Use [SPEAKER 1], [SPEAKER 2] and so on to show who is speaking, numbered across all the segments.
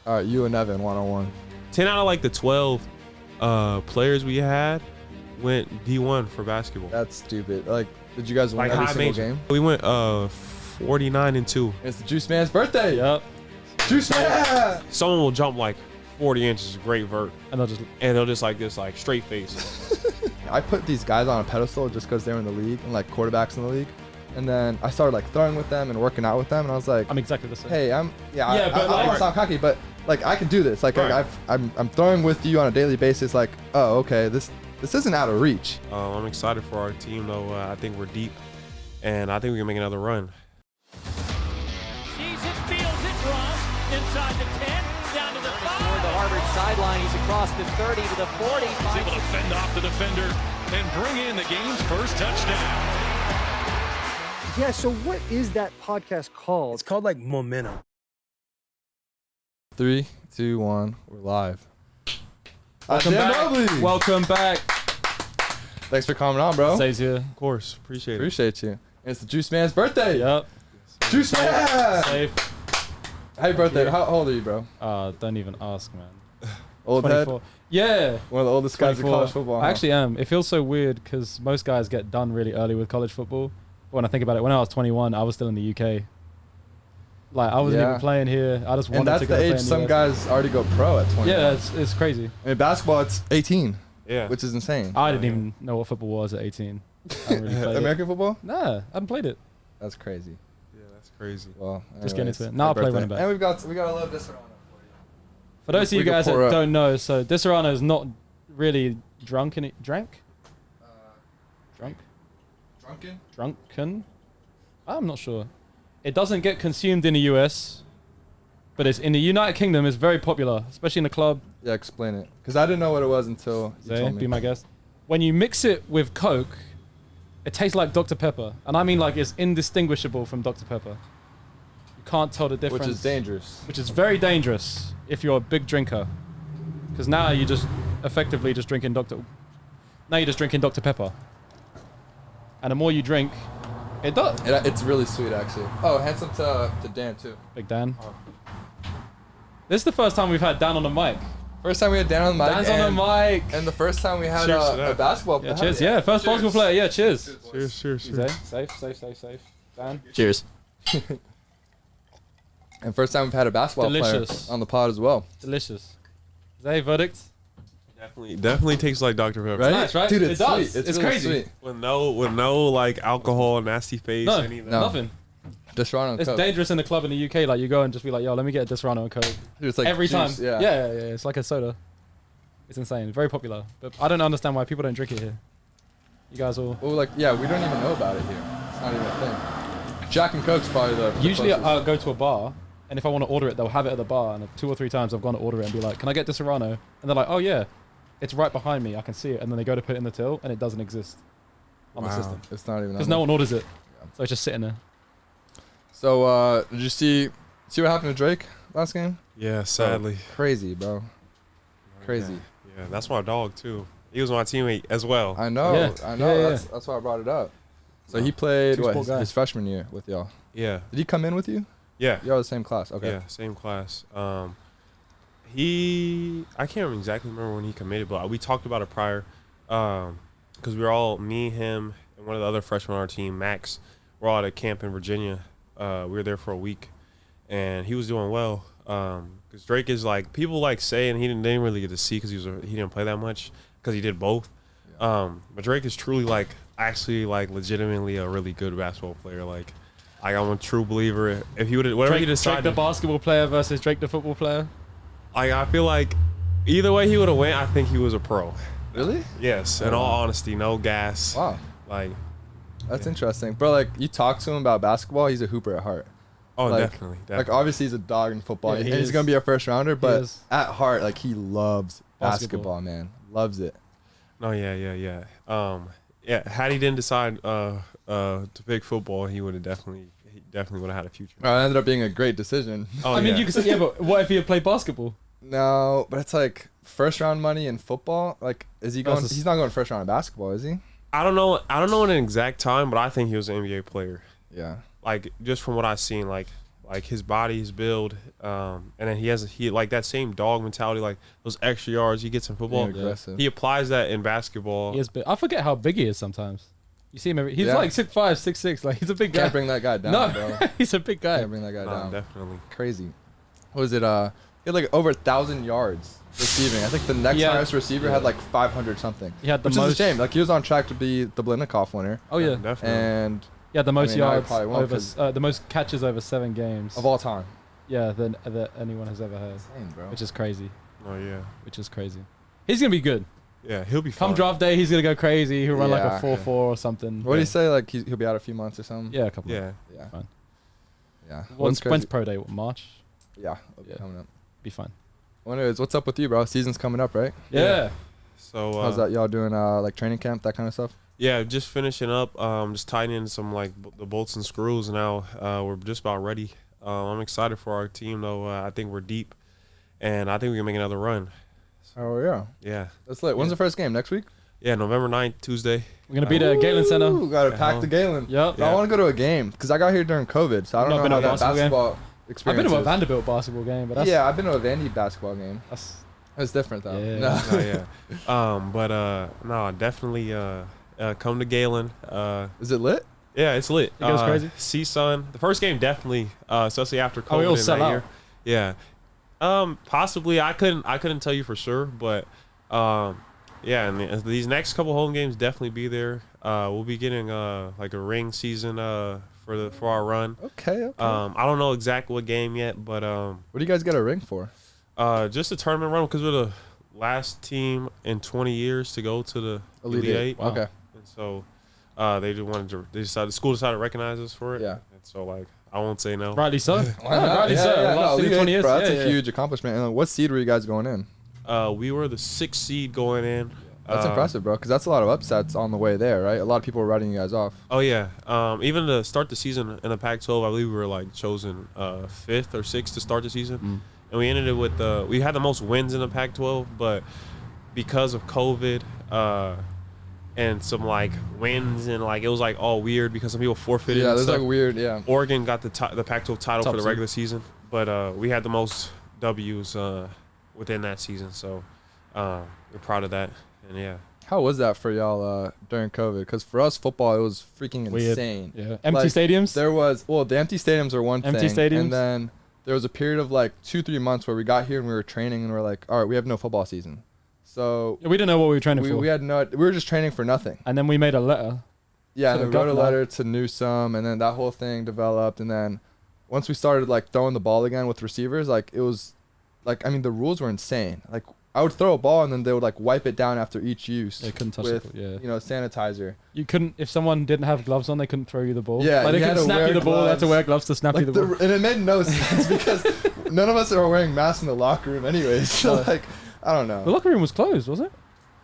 [SPEAKER 1] All right, you and Evan, 1-on-1.
[SPEAKER 2] 10 out of like the 12 players we had went D1 for basketball.
[SPEAKER 1] That's stupid. Like, did you guys win
[SPEAKER 2] Like
[SPEAKER 1] every
[SPEAKER 2] high
[SPEAKER 1] single
[SPEAKER 2] major.
[SPEAKER 1] game?
[SPEAKER 2] We went 49-2.
[SPEAKER 1] It's the Juice Man's birthday.
[SPEAKER 3] Yep.
[SPEAKER 1] Juice Man.
[SPEAKER 2] Someone will jump like 40 inches, great vert,
[SPEAKER 3] And
[SPEAKER 2] they'll just like this, like straight face.
[SPEAKER 1] I put these guys on a pedestal just because they're in the league and like quarterbacks in the league. And then I started like throwing with them and working out with them, and I was like,
[SPEAKER 3] I'm exactly the same.
[SPEAKER 1] hey, I
[SPEAKER 3] but
[SPEAKER 1] don't want to sound cocky, but like I can do this. Like
[SPEAKER 2] Right.
[SPEAKER 1] I'm throwing with you on a daily basis. Like, oh, okay, this isn't out of reach.
[SPEAKER 2] I'm excited for our team though. I think we're deep, and I think we can make another run.
[SPEAKER 4] Sees it, feels it, runs inside the 10, down to the 5.
[SPEAKER 5] Toward the Harvard sideline, he's across the 30 to the 40.
[SPEAKER 6] He's able to fend off the defender and bring in the game's first touchdown.
[SPEAKER 7] Yeah, so what is that podcast called?
[SPEAKER 8] It's called like Momentum.
[SPEAKER 1] 3, 2, 1, we're live.
[SPEAKER 3] Welcome back.
[SPEAKER 1] Mobley.
[SPEAKER 3] Welcome back.
[SPEAKER 1] Thanks for coming on, bro.
[SPEAKER 3] Says here.
[SPEAKER 2] Of course, appreciate it.
[SPEAKER 1] Appreciate you. And it's the Juice Man's birthday.
[SPEAKER 3] Yep.
[SPEAKER 1] Juice Man.
[SPEAKER 3] Safe.
[SPEAKER 1] Happy birthday. How old are you, bro?
[SPEAKER 3] Don't even ask, man.
[SPEAKER 1] Old head.
[SPEAKER 3] 24. Yeah.
[SPEAKER 1] One of the oldest guys in
[SPEAKER 3] 24.
[SPEAKER 1] college football.
[SPEAKER 3] I actually am. It feels so weird because most guys get done really early with college football. But when I think about it, when I was 21, I was still in the UK. Like, I wasn't even playing here. I just wanted
[SPEAKER 1] And that's
[SPEAKER 3] to go
[SPEAKER 1] the
[SPEAKER 3] play
[SPEAKER 1] age
[SPEAKER 3] in
[SPEAKER 1] some
[SPEAKER 3] US.
[SPEAKER 1] guys already go pro at 21.
[SPEAKER 3] Yeah, it's crazy.
[SPEAKER 1] I mean, basketball, it's 18.
[SPEAKER 2] Yeah.
[SPEAKER 1] Which is insane.
[SPEAKER 3] I didn't even know what football was at 18. I haven't really played
[SPEAKER 1] American football?
[SPEAKER 3] it. Nah, I haven't played it.
[SPEAKER 1] That's crazy.
[SPEAKER 2] Yeah, that's crazy.
[SPEAKER 1] Well,
[SPEAKER 3] Just get
[SPEAKER 1] anyways,
[SPEAKER 3] into it. Now I'll
[SPEAKER 1] happy
[SPEAKER 3] play
[SPEAKER 1] birthday.
[SPEAKER 3] running back.
[SPEAKER 1] And we got a little Disaronno for you.
[SPEAKER 3] For those of
[SPEAKER 1] We
[SPEAKER 3] you
[SPEAKER 1] can
[SPEAKER 3] guys that
[SPEAKER 1] pour up.
[SPEAKER 3] don't know, so Disaronno is not really drunken. Drunken? I'm not sure. It doesn't get consumed in the US, but it's in the United Kingdom. It's very popular, especially in the club.
[SPEAKER 1] Yeah, explain it. Because I didn't know what it was until you
[SPEAKER 3] Zay,
[SPEAKER 1] told me.
[SPEAKER 3] be my guest. When you mix it with Coke, it tastes like Dr. Pepper. And I mean like it's indistinguishable from Dr. Pepper. You can't tell the difference.
[SPEAKER 1] Which is dangerous.
[SPEAKER 3] Which is very dangerous if you're a big drinker. Because now you're just effectively just drinking Now you're just drinking Dr. Pepper. And the more you drink, it does.
[SPEAKER 1] It's really sweet, actually. Oh, handsome to Dan, too.
[SPEAKER 3] Big Dan. This is the first time we've had Dan on the mic.
[SPEAKER 1] First time we had Dan on the mic.
[SPEAKER 3] Dan's on the mic.
[SPEAKER 1] And the first time we had
[SPEAKER 2] Cheers to
[SPEAKER 1] a
[SPEAKER 2] that.
[SPEAKER 1] basketball
[SPEAKER 3] Yeah,
[SPEAKER 1] player.
[SPEAKER 3] cheers. Yeah, first basketball player. Yeah, cheers.
[SPEAKER 2] Cheers.
[SPEAKER 3] Zay, safe. Dan.
[SPEAKER 5] Cheers.
[SPEAKER 1] And first time we've had a basketball
[SPEAKER 3] Delicious.
[SPEAKER 1] player on the pod as well.
[SPEAKER 3] Delicious. Zay, verdict?
[SPEAKER 2] Definitely tastes like Dr. Pepper.
[SPEAKER 1] Right?
[SPEAKER 3] Nice, right?
[SPEAKER 1] Dude,
[SPEAKER 3] It
[SPEAKER 1] it's
[SPEAKER 3] does.
[SPEAKER 1] sweet.
[SPEAKER 3] It's
[SPEAKER 1] really
[SPEAKER 3] crazy.
[SPEAKER 1] Sweet.
[SPEAKER 2] With no like alcohol, nasty face,
[SPEAKER 3] No,
[SPEAKER 2] anything.
[SPEAKER 1] No.
[SPEAKER 3] nothing.
[SPEAKER 1] Disaronno and
[SPEAKER 3] It's
[SPEAKER 1] Coke.
[SPEAKER 3] dangerous in the club in the UK. Like, you go and just be like, yo, let me get a Disaronno and Coke.
[SPEAKER 1] Dude, it's like
[SPEAKER 3] Every
[SPEAKER 1] juice,
[SPEAKER 3] time.
[SPEAKER 1] Yeah.
[SPEAKER 3] Yeah. It's like a soda. It's insane. Very popular. But I don't understand why people don't drink it here. You guys all...
[SPEAKER 1] Well, like, yeah, we don't even know about it here. It's not even a thing. Jack and Coke's probably the
[SPEAKER 3] Usually
[SPEAKER 1] closest.
[SPEAKER 3] I'll go to a bar, and if I want to order it, they'll have it at the bar. And 2 or 3 times I've gone to order it and be like, can I get Disaronno? And they're like, oh yeah, it's right behind me. I can see it. And then they go to put it in the till, and it doesn't exist on the
[SPEAKER 2] Wow.
[SPEAKER 3] system.
[SPEAKER 1] It's not even.
[SPEAKER 3] Because
[SPEAKER 1] on
[SPEAKER 3] no
[SPEAKER 1] there.
[SPEAKER 3] one orders it. So it's just sitting there.
[SPEAKER 1] So, did you see what happened to Drake last game?
[SPEAKER 2] Yeah, sadly.
[SPEAKER 1] Crazy, bro. Crazy.
[SPEAKER 2] Yeah, that's my dog too. He was my teammate as well.
[SPEAKER 1] I know.
[SPEAKER 3] Yeah.
[SPEAKER 1] I know.
[SPEAKER 3] Yeah.
[SPEAKER 1] That's why I brought it up. So he played
[SPEAKER 3] Two-sport guy.
[SPEAKER 1] his freshman year with y'all.
[SPEAKER 2] Yeah.
[SPEAKER 1] Did he come in with you?
[SPEAKER 2] Yeah.
[SPEAKER 1] Y'all the same class. Okay.
[SPEAKER 2] Yeah, same class. I can't exactly remember when he committed, but we talked about it prior. Because we were all, me, him, and one of the other freshmen on our team, Max, we're all at a camp in Virginia. We were there for a week, and he was doing well. Because Drake is like, people like say, and they didn't really get to see because he didn't play that much because he did both. But Drake is truly like, actually like legitimately a really good basketball player. Like I'm a true believer. If he would, whatever he
[SPEAKER 3] Drake
[SPEAKER 2] decided,
[SPEAKER 3] the basketball player versus Drake the football player.
[SPEAKER 2] I feel like either way he would have went, I think he was a pro.
[SPEAKER 1] Really?
[SPEAKER 2] Yes, in all honesty, no gas.
[SPEAKER 1] Wow.
[SPEAKER 2] Like,
[SPEAKER 1] That's interesting, bro. Like, you talk to him about basketball, he's a hooper at heart.
[SPEAKER 2] oh,
[SPEAKER 1] Like-
[SPEAKER 2] definitely.
[SPEAKER 1] Like, obviously he's a dog in football,
[SPEAKER 3] Yeah, he
[SPEAKER 1] and he's
[SPEAKER 3] is.
[SPEAKER 1] gonna be a first rounder. But
[SPEAKER 3] is.
[SPEAKER 1] at heart, like, he loves
[SPEAKER 3] Basketball.
[SPEAKER 1] basketball, man. Loves it.
[SPEAKER 2] No, yeah. Had he didn't decide to pick football, he would have definitely would have had a future.
[SPEAKER 1] It ended up being a great decision.
[SPEAKER 2] Oh,
[SPEAKER 3] I mean,
[SPEAKER 2] yeah.
[SPEAKER 3] you could say, yeah, but what if he had played basketball?
[SPEAKER 1] No, but it's like first round money in football. Like, is he going?
[SPEAKER 3] Versus-
[SPEAKER 1] He's not going first round in basketball, is he?
[SPEAKER 2] I don't know an exact time, but I think he was an NBA player.
[SPEAKER 1] Yeah.
[SPEAKER 2] Like, just from what I've seen, like like his body, his build, and then he like that same dog mentality, like those extra yards he gets in football.
[SPEAKER 1] Yeah, aggressive.
[SPEAKER 2] He applies that in basketball.
[SPEAKER 3] He is big. I forget how big he is sometimes. You see him he's
[SPEAKER 1] Yeah.
[SPEAKER 3] like 6'5", 6'6". Like he's a big guy.
[SPEAKER 1] Can't bring that guy down,
[SPEAKER 3] No,
[SPEAKER 1] bro.
[SPEAKER 3] he's a big guy.
[SPEAKER 1] Can't bring that guy
[SPEAKER 2] No,
[SPEAKER 1] down.
[SPEAKER 2] definitely.
[SPEAKER 1] Crazy. What was it? He had like over 1,000 yards receiving. I think the next
[SPEAKER 3] Yeah.
[SPEAKER 1] highest receiver had like 500 something.
[SPEAKER 3] He had the
[SPEAKER 1] which
[SPEAKER 3] most.
[SPEAKER 1] is a shame. Like he was on track to be the Blindnikoff winner.
[SPEAKER 3] Oh yeah,
[SPEAKER 2] Definitely.
[SPEAKER 1] And
[SPEAKER 3] he had the most
[SPEAKER 1] I mean, now he
[SPEAKER 3] yards
[SPEAKER 1] probably won't
[SPEAKER 3] over
[SPEAKER 1] 'cause-
[SPEAKER 3] the most catches over 7 games.
[SPEAKER 1] of all time.
[SPEAKER 3] Yeah, that anyone has ever had,
[SPEAKER 1] Insane, bro.
[SPEAKER 3] which is crazy.
[SPEAKER 2] Oh yeah.
[SPEAKER 3] Which is crazy. He's gonna be good.
[SPEAKER 2] Yeah, he'll be
[SPEAKER 3] Come
[SPEAKER 2] fine.
[SPEAKER 3] draft day, he's gonna go crazy. He'll run like
[SPEAKER 1] Yeah.
[SPEAKER 3] a 4.4 or something.
[SPEAKER 1] What do you say? Like he'll be out a few months or something?
[SPEAKER 3] Yeah, a couple.
[SPEAKER 2] Yeah.
[SPEAKER 1] Yeah.
[SPEAKER 3] Fine.
[SPEAKER 1] Yeah.
[SPEAKER 3] When's pro day? What, March?
[SPEAKER 1] Yeah. it'll be
[SPEAKER 3] Yeah.
[SPEAKER 1] Coming up.
[SPEAKER 3] Be fine.
[SPEAKER 1] Well, anyways, what's up with you, bro? Season's coming up, right?
[SPEAKER 3] Yeah.
[SPEAKER 2] So
[SPEAKER 1] How's that? Y'all doing like training camp, that kind of stuff?
[SPEAKER 2] Yeah, just finishing up. Just tightening some like the bolts and screws now. We're just about ready. I'm excited for our team though. I think we're deep, and I think we can make another run.
[SPEAKER 1] Oh yeah.
[SPEAKER 2] Yeah.
[SPEAKER 1] That's lit. When's
[SPEAKER 2] Yeah.
[SPEAKER 1] the first game? Next week?
[SPEAKER 2] Yeah, November 9th, Tuesday.
[SPEAKER 3] We're gonna be at Galen Center.
[SPEAKER 1] Ooh, gotta
[SPEAKER 2] Yeah.
[SPEAKER 1] pack the Galen.
[SPEAKER 3] Yep.
[SPEAKER 2] Yeah.
[SPEAKER 1] I want to go to a game because I got here during COVID, so I don't
[SPEAKER 3] Not
[SPEAKER 1] know
[SPEAKER 3] been
[SPEAKER 1] how
[SPEAKER 3] to a
[SPEAKER 1] that
[SPEAKER 3] basketball game?
[SPEAKER 1] basketball
[SPEAKER 3] I've
[SPEAKER 1] experience
[SPEAKER 3] been to a
[SPEAKER 1] is.
[SPEAKER 3] Vanderbilt basketball game, but that's
[SPEAKER 1] Yeah, I've been to a Vandy basketball game.
[SPEAKER 3] that's
[SPEAKER 1] It's different though.
[SPEAKER 3] Yeah.
[SPEAKER 1] No.
[SPEAKER 2] Oh yeah. No, definitely come to Galen.
[SPEAKER 1] Is it lit?
[SPEAKER 2] Yeah, it's lit.
[SPEAKER 3] It goes crazy?
[SPEAKER 2] CSUN. The first game definitely, especially after COVID
[SPEAKER 3] Oh, it'll
[SPEAKER 2] in
[SPEAKER 3] sell
[SPEAKER 2] that
[SPEAKER 3] out.
[SPEAKER 2] year. Yeah. Possibly. I couldn't tell you for sure, but yeah. And these next couple home games definitely be there. We'll be getting like a ring season for our run.
[SPEAKER 1] Okay.
[SPEAKER 2] I don't know exactly what game yet, but
[SPEAKER 1] What do you guys get a ring for?
[SPEAKER 2] just a tournament run because we're the last team in 20 years to go to the Elite Eight.
[SPEAKER 3] Wow.
[SPEAKER 1] Okay.
[SPEAKER 2] And so the school decided to recognize us for it.
[SPEAKER 1] Yeah.
[SPEAKER 2] And so like I won't say no.
[SPEAKER 3] rightly so.
[SPEAKER 1] Why not?
[SPEAKER 3] rightly so. Last
[SPEAKER 1] Elite
[SPEAKER 3] 20
[SPEAKER 1] Eight,
[SPEAKER 3] years.
[SPEAKER 1] bro, that's
[SPEAKER 3] Yeah,
[SPEAKER 1] a
[SPEAKER 3] yeah.
[SPEAKER 1] huge accomplishment. And what seed were you guys going in?
[SPEAKER 2] We were the 6th seed going in.
[SPEAKER 1] That's impressive, bro, because that's a lot of upsets on the way there, right? A lot of people were writing you guys off.
[SPEAKER 2] Oh yeah. Even to start the season in the Pac-12, I believe we were like chosen 5th or 6th to start the season, and we ended it with we had the most wins in the Pac-12, but because of COVID and some like wins and like it was like all weird because some people forfeited.
[SPEAKER 1] Yeah,
[SPEAKER 2] and
[SPEAKER 1] there's
[SPEAKER 2] stuff.
[SPEAKER 1] like weird, yeah.
[SPEAKER 2] Oregon got the Pac-12 title
[SPEAKER 3] Top
[SPEAKER 2] for the
[SPEAKER 3] seed.
[SPEAKER 2] regular season, but we had the most W's within that season, so we're proud of that. And yeah.
[SPEAKER 1] How was that for y'all during COVID? Because for us, football, it was freaking
[SPEAKER 3] Weird.
[SPEAKER 1] insane.
[SPEAKER 3] Yeah. Empty
[SPEAKER 1] Like,
[SPEAKER 3] stadiums.
[SPEAKER 1] There was, well, the empty stadiums are one
[SPEAKER 3] Empty
[SPEAKER 1] thing.
[SPEAKER 3] stadiums?
[SPEAKER 1] And then there was a period of like 2-3 months where we got here and we were training and we're like, all right, we have no football season. So
[SPEAKER 3] We didn't know what we were training for.
[SPEAKER 1] we had no, we were just training for nothing.
[SPEAKER 3] And then we made a letter.
[SPEAKER 1] Yeah,
[SPEAKER 3] To
[SPEAKER 1] and
[SPEAKER 3] the
[SPEAKER 1] we wrote a
[SPEAKER 3] governor.
[SPEAKER 1] letter to Newsom, and then that whole thing developed. And then once we started like throwing the ball again with receivers, like it was, like I mean the rules were insane. Like I would throw a ball and then they would like wipe it down after each use.
[SPEAKER 3] They couldn't touch
[SPEAKER 1] with
[SPEAKER 3] the ball. Yeah.
[SPEAKER 1] you know sanitizer.
[SPEAKER 3] You couldn't, if someone didn't have gloves on, they couldn't throw you the ball.
[SPEAKER 1] Yeah,
[SPEAKER 3] Like they
[SPEAKER 1] you had
[SPEAKER 3] couldn't
[SPEAKER 1] to
[SPEAKER 3] snap you
[SPEAKER 1] wear
[SPEAKER 3] the ball. They had to
[SPEAKER 1] gloves.
[SPEAKER 3] wear gloves to snap you
[SPEAKER 1] Like
[SPEAKER 3] the ball.
[SPEAKER 1] and it made no sense because none of us are wearing masks in the locker room anyways. So like I don't
[SPEAKER 3] The
[SPEAKER 1] know.
[SPEAKER 3] locker room was closed, was it?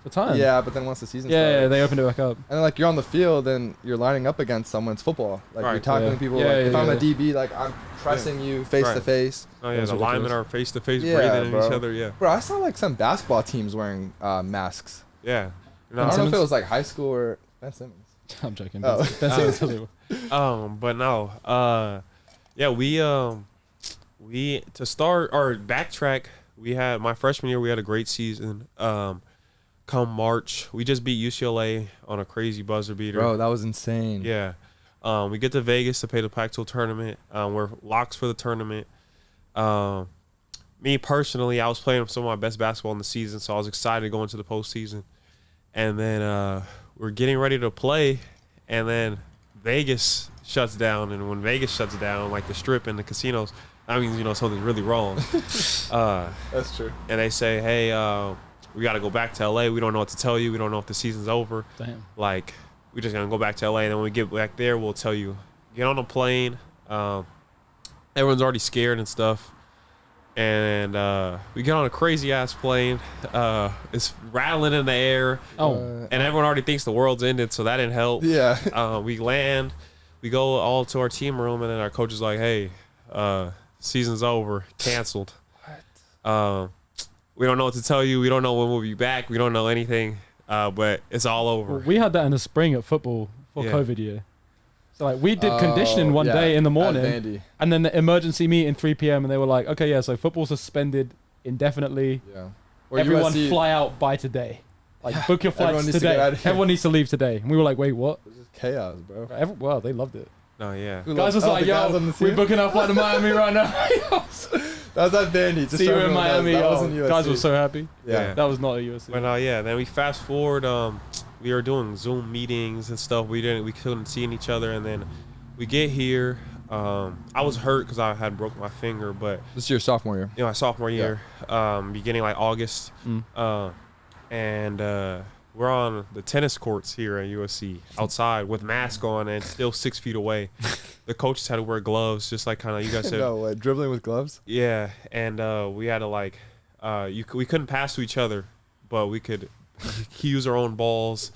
[SPEAKER 3] The time.
[SPEAKER 1] Yeah, but then once the season
[SPEAKER 3] Yeah,
[SPEAKER 1] started,
[SPEAKER 3] they opened it back up.
[SPEAKER 1] and then like you're on the field and you're lining up against someone. It's football. Like you're
[SPEAKER 2] Right.
[SPEAKER 1] tackling
[SPEAKER 3] Yeah.
[SPEAKER 1] people.
[SPEAKER 3] Yeah,
[SPEAKER 1] like,
[SPEAKER 3] yeah,
[SPEAKER 1] if I'm
[SPEAKER 3] yeah.
[SPEAKER 1] a DB, like I'm pressing you face to
[SPEAKER 2] Right.
[SPEAKER 1] face.
[SPEAKER 2] Oh yeah,
[SPEAKER 3] That was
[SPEAKER 2] the linemen
[SPEAKER 3] ridiculous.
[SPEAKER 2] are face to face
[SPEAKER 1] Yeah,
[SPEAKER 2] breathing in
[SPEAKER 1] bro.
[SPEAKER 2] each other. Yeah.
[SPEAKER 1] Bro, I saw like some basketball teams wearing masks.
[SPEAKER 2] Yeah.
[SPEAKER 1] I don't know if it was like high school or Ben Simmons.
[SPEAKER 3] I'm joking.
[SPEAKER 1] Oh.
[SPEAKER 3] Ben Simmons told you.
[SPEAKER 2] But no, yeah, we to start or backtrack, we had my freshman year, we had a great season. Come March, we just beat UCLA on a crazy buzzer beater.
[SPEAKER 1] Bro, that was insane.
[SPEAKER 2] Yeah. We get to Vegas to play the Pac-12 tournament. We're locks for the tournament. Me personally, I was playing some of my best basketball in the season, so I was excited going to the postseason. And then we're getting ready to play, and then Vegas shuts down. And when Vegas shuts down, like the Strip and the casinos, that means something's really wrong.
[SPEAKER 1] That's true.
[SPEAKER 2] And they say, hey, we got to go back to LA. We don't know what to tell you. We don't know if the season's over.
[SPEAKER 3] Damn.
[SPEAKER 2] Like, we're just going to go back to LA. And then when we get back there, we'll tell you, get on a plane. Everyone's already scared and stuff. And we get on a crazy-ass plane. It's rattling in the air.
[SPEAKER 3] Oh.
[SPEAKER 2] And everyone already thinks the world's ended, so that didn't help.
[SPEAKER 1] Yeah.
[SPEAKER 2] We land. We go all to our team room, and then our coach is like, hey, season's over. Canceled. What? We don't know what to tell you. We don't know when we'll be back. We don't know anything, but it's all over.
[SPEAKER 3] Well, we had that in the spring at football for
[SPEAKER 2] Yeah.
[SPEAKER 3] COVID year. So like we did conditioning one day in the morning,
[SPEAKER 1] Vandy.
[SPEAKER 3] and then the emergency meeting 3 p.m. and they were like, okay, yeah, so football suspended indefinitely.
[SPEAKER 1] Yeah. Or
[SPEAKER 3] Everyone
[SPEAKER 1] USC,
[SPEAKER 3] fly out by today. Like book your
[SPEAKER 1] Everyone
[SPEAKER 3] flights
[SPEAKER 1] needs to get
[SPEAKER 3] today.
[SPEAKER 1] out of here.
[SPEAKER 3] Everyone needs to leave today. And we were like, wait, what?
[SPEAKER 1] It's just chaos, bro.
[SPEAKER 3] Well, they loved it.
[SPEAKER 2] No, yeah.
[SPEAKER 3] Guys was like, yo, we're booking our flight to Miami right now.
[SPEAKER 1] That was at Vandy. Just
[SPEAKER 3] See
[SPEAKER 1] so
[SPEAKER 3] you in
[SPEAKER 1] everyone knows,
[SPEAKER 3] Miami.
[SPEAKER 1] that
[SPEAKER 3] yo.
[SPEAKER 1] wasn't USC.
[SPEAKER 3] Guys were so happy.
[SPEAKER 1] Yeah.
[SPEAKER 3] That was not a USC.
[SPEAKER 2] But yeah, then we fast forward. We were doing Zoom meetings and stuff. We couldn't see each other, and then we get here. I was hurt because I had broke my finger, but
[SPEAKER 1] This is your sophomore year.
[SPEAKER 2] my sophomore year, beginning like August, and we're on the tennis courts here at USC outside with masks on and still 6 feet away. The coaches had to wear gloves, just like kind of you guys said.
[SPEAKER 1] No way. Dribbling with gloves?
[SPEAKER 2] Yeah, and we had to like, we couldn't pass to each other, but we could use our own balls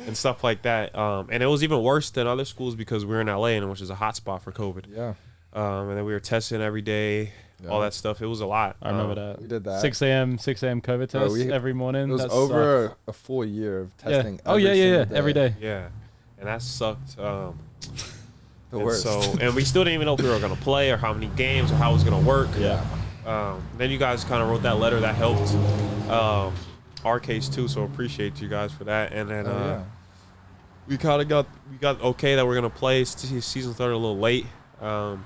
[SPEAKER 2] and stuff like that. And it was even worse than other schools because we were in LA, and which is a hot spot for COVID.
[SPEAKER 1] Yeah.
[SPEAKER 2] And then we were testing every day, all that stuff. It was a lot.
[SPEAKER 3] I remember that.
[SPEAKER 1] We did that.
[SPEAKER 3] 6 a.m. COVID test every morning.
[SPEAKER 1] It was
[SPEAKER 3] That
[SPEAKER 1] over
[SPEAKER 3] sucked.
[SPEAKER 1] a full year of testing.
[SPEAKER 3] Oh, yeah,
[SPEAKER 1] every
[SPEAKER 3] every day.
[SPEAKER 2] Yeah, and that sucked.
[SPEAKER 1] The
[SPEAKER 2] And
[SPEAKER 1] worst.
[SPEAKER 2] and we still didn't even know if we were gonna play or how many games or how it was gonna work.
[SPEAKER 3] Yeah.
[SPEAKER 2] Then you guys kind of wrote that letter that helped our case too, so appreciate you guys for that. And then we kind of got okay that we're gonna play. Season started a little late, and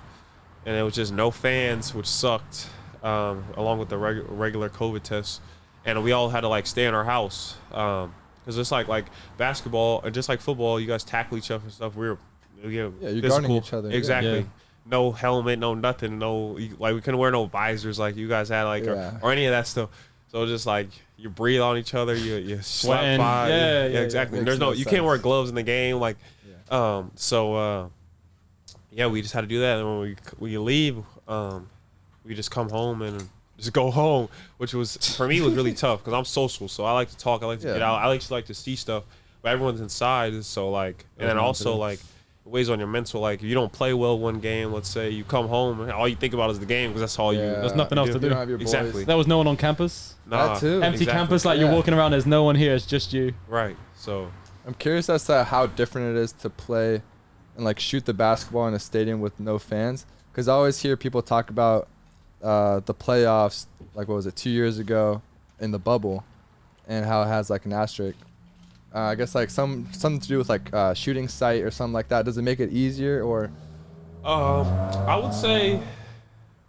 [SPEAKER 2] it was just no fans, which sucked. Along with the regular COVID tests, and we all had to like stay in our house because it's like basketball and just like football, you guys tackle each other and stuff. We're
[SPEAKER 1] you're
[SPEAKER 2] physical.
[SPEAKER 1] guarding each other.
[SPEAKER 2] Exactly.
[SPEAKER 3] Yeah.
[SPEAKER 2] No helmet, no nothing, no like we couldn't wear no visors like you guys had or any of that stuff. So just like you breathe on each other, you slap
[SPEAKER 3] Sweating.
[SPEAKER 2] by.
[SPEAKER 3] Yeah,
[SPEAKER 2] exactly.
[SPEAKER 1] Makes
[SPEAKER 2] There's
[SPEAKER 1] no
[SPEAKER 2] you can't
[SPEAKER 1] sense.
[SPEAKER 2] wear gloves in the game like yeah, we just had to do that. And when we leave, we just come home and just go home, which was for me was really tough because I'm social, so I like to talk, I like to get out, I like to see stuff, but everyone's inside, so like, and then also like it weighs on your mental. Like if you don't play well one game, let's say you come home and all you think about is the game because that's all you.
[SPEAKER 3] There's nothing else to
[SPEAKER 1] You
[SPEAKER 3] do.
[SPEAKER 1] don't have your boys.
[SPEAKER 2] Exactly.
[SPEAKER 3] There was no one on campus.
[SPEAKER 2] Nah,
[SPEAKER 1] That too.
[SPEAKER 3] Empty
[SPEAKER 2] exactly.
[SPEAKER 3] campus, like you're
[SPEAKER 1] Yeah.
[SPEAKER 3] walking around, there's no one here, it's just you.
[SPEAKER 2] Right. So
[SPEAKER 1] I'm curious as to how different it is to play and like shoot the basketball in a stadium with no fans. Because I always hear people talk about the playoffs, like what was it, 2 years ago in the bubble, and how it has like an asterisk. I guess like something to do with like shooting site or something like that. Does it make it easier or?
[SPEAKER 2] I would say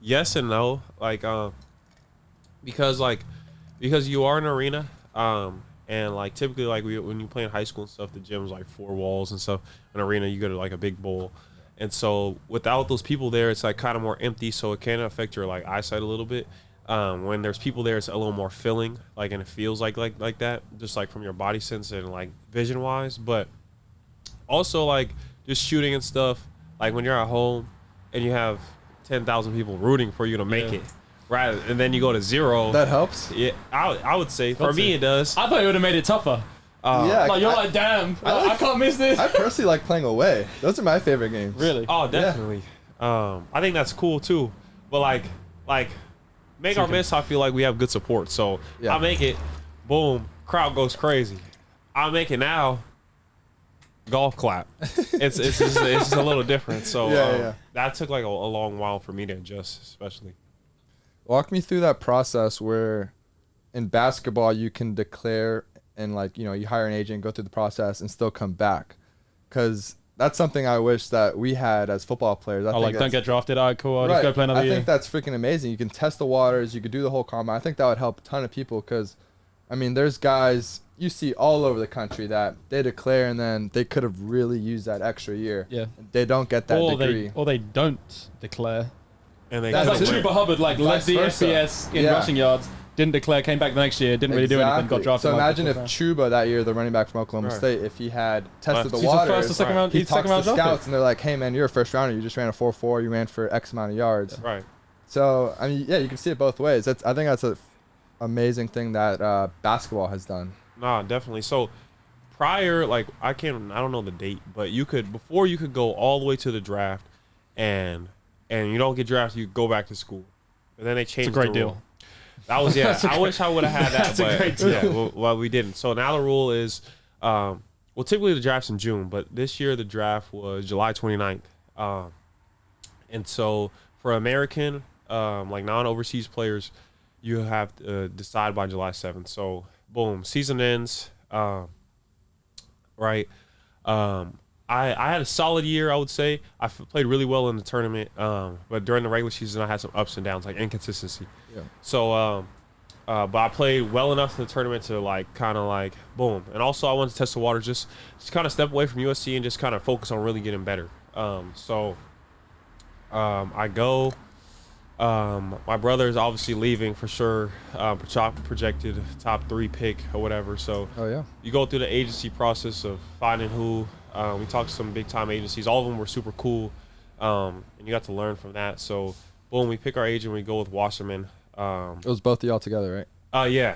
[SPEAKER 2] yes and no. Like because you are in an arena, and like typically like when you play in high school and stuff, the gym's like 4 walls and stuff. An arena, you go to like a big bowl, and so without those people there, it's like kind of more empty, so it can affect your like eyesight a little bit. When there's people there, it's a little more filling, like, and it feels like that, just like from your body sense and like vision wise. But also like just shooting and stuff, like when you're at home and you have 10,000 people rooting for you to make it, right? And then you go to 0.
[SPEAKER 1] That helps.
[SPEAKER 2] Yeah, I would say for me it does.
[SPEAKER 3] I thought it would have made it tougher.
[SPEAKER 1] Yeah.
[SPEAKER 3] Like you're like, damn, I can't miss this.
[SPEAKER 1] I personally like playing away. Those are my favorite games.
[SPEAKER 3] Really?
[SPEAKER 2] Oh, definitely. I think that's cool too. But like make or miss, I feel like we have good support. So
[SPEAKER 1] Yeah.
[SPEAKER 2] I make it, boom, crowd goes crazy. I make it now, golf clap. It's just a little different. So
[SPEAKER 1] Yeah.
[SPEAKER 2] that took like a long while for me to adjust, especially.
[SPEAKER 1] Walk me through that process where in basketball you can declare and like, you hire an agent, go through the process and still come back. Because that's something I wish that we had as football players. I think
[SPEAKER 3] Like, don't
[SPEAKER 1] that's-
[SPEAKER 3] get drafted. All right, cool. I'll
[SPEAKER 1] Right.
[SPEAKER 3] just go play another
[SPEAKER 1] I
[SPEAKER 3] year.
[SPEAKER 1] think that's freaking amazing. You can test the waters. You could do the whole combine. I think that would help a ton of people because, I mean, there's guys you see all over the country that they declare and then they could have really used that extra year.
[SPEAKER 3] Yeah.
[SPEAKER 1] They don't get that degree.
[SPEAKER 3] Or they don't declare.
[SPEAKER 2] And they
[SPEAKER 1] That's
[SPEAKER 3] That's like
[SPEAKER 1] too.
[SPEAKER 3] Chuba Hubbard, like led
[SPEAKER 1] Vice
[SPEAKER 3] the
[SPEAKER 1] versa.
[SPEAKER 3] FBS in
[SPEAKER 1] Yeah.
[SPEAKER 3] rushing yards, didn't declare, came back the next year, didn't really do anything, got drafted.
[SPEAKER 1] So
[SPEAKER 3] like
[SPEAKER 1] imagine
[SPEAKER 3] the
[SPEAKER 1] if
[SPEAKER 3] fourth
[SPEAKER 1] Chuba that year, the running back from Oklahoma
[SPEAKER 2] Right.
[SPEAKER 1] State, if he had tested the
[SPEAKER 2] He's
[SPEAKER 3] round. He's the
[SPEAKER 1] waters,
[SPEAKER 3] first or second round.
[SPEAKER 1] he
[SPEAKER 3] He's
[SPEAKER 1] talks
[SPEAKER 3] second
[SPEAKER 1] to
[SPEAKER 3] round draft
[SPEAKER 1] scouts
[SPEAKER 3] pick.
[SPEAKER 1] and they're like, hey man, you're a first rounder. You just ran a 4.4. You ran for X amount of yards.
[SPEAKER 2] right.
[SPEAKER 1] So, I mean, yeah, you can see it both ways. I think that's a amazing thing that basketball has done.
[SPEAKER 2] Nah, definitely. So prior, like I don't know the date, but before you could go all the way to the draft, and you don't get drafted, you go back to school, and then they changed.
[SPEAKER 3] great
[SPEAKER 2] the rule.
[SPEAKER 3] deal.
[SPEAKER 2] That was I wish I would have had that.
[SPEAKER 3] That's a
[SPEAKER 2] but
[SPEAKER 3] great deal.
[SPEAKER 2] Yeah, well, we didn't. So now the rule is, Well, typically the draft's in June, but this year the draft was July 29th. And so for American, like non-overseas players, you have to decide by July 7th. So, boom, season ends. Right. I had a solid year, I would say. I played really well in the tournament, but during the regular season, I had some ups and downs, like inconsistency. Yeah. So, but I played well enough in the tournament to like kind of like boom. And also, I wanted to test the water, just kind of step away from USC and just kind of focus on really getting better. I go. My brother is obviously leaving for sure. Projected top 3 pick or whatever. So you go through the agency process of finding who. We talked to some big time agencies. All of them were super cool, and you got to learn from that. So boom, we pick our agent. We go with Wasserman.
[SPEAKER 1] It was both of y'all together, right?
[SPEAKER 2] Yeah.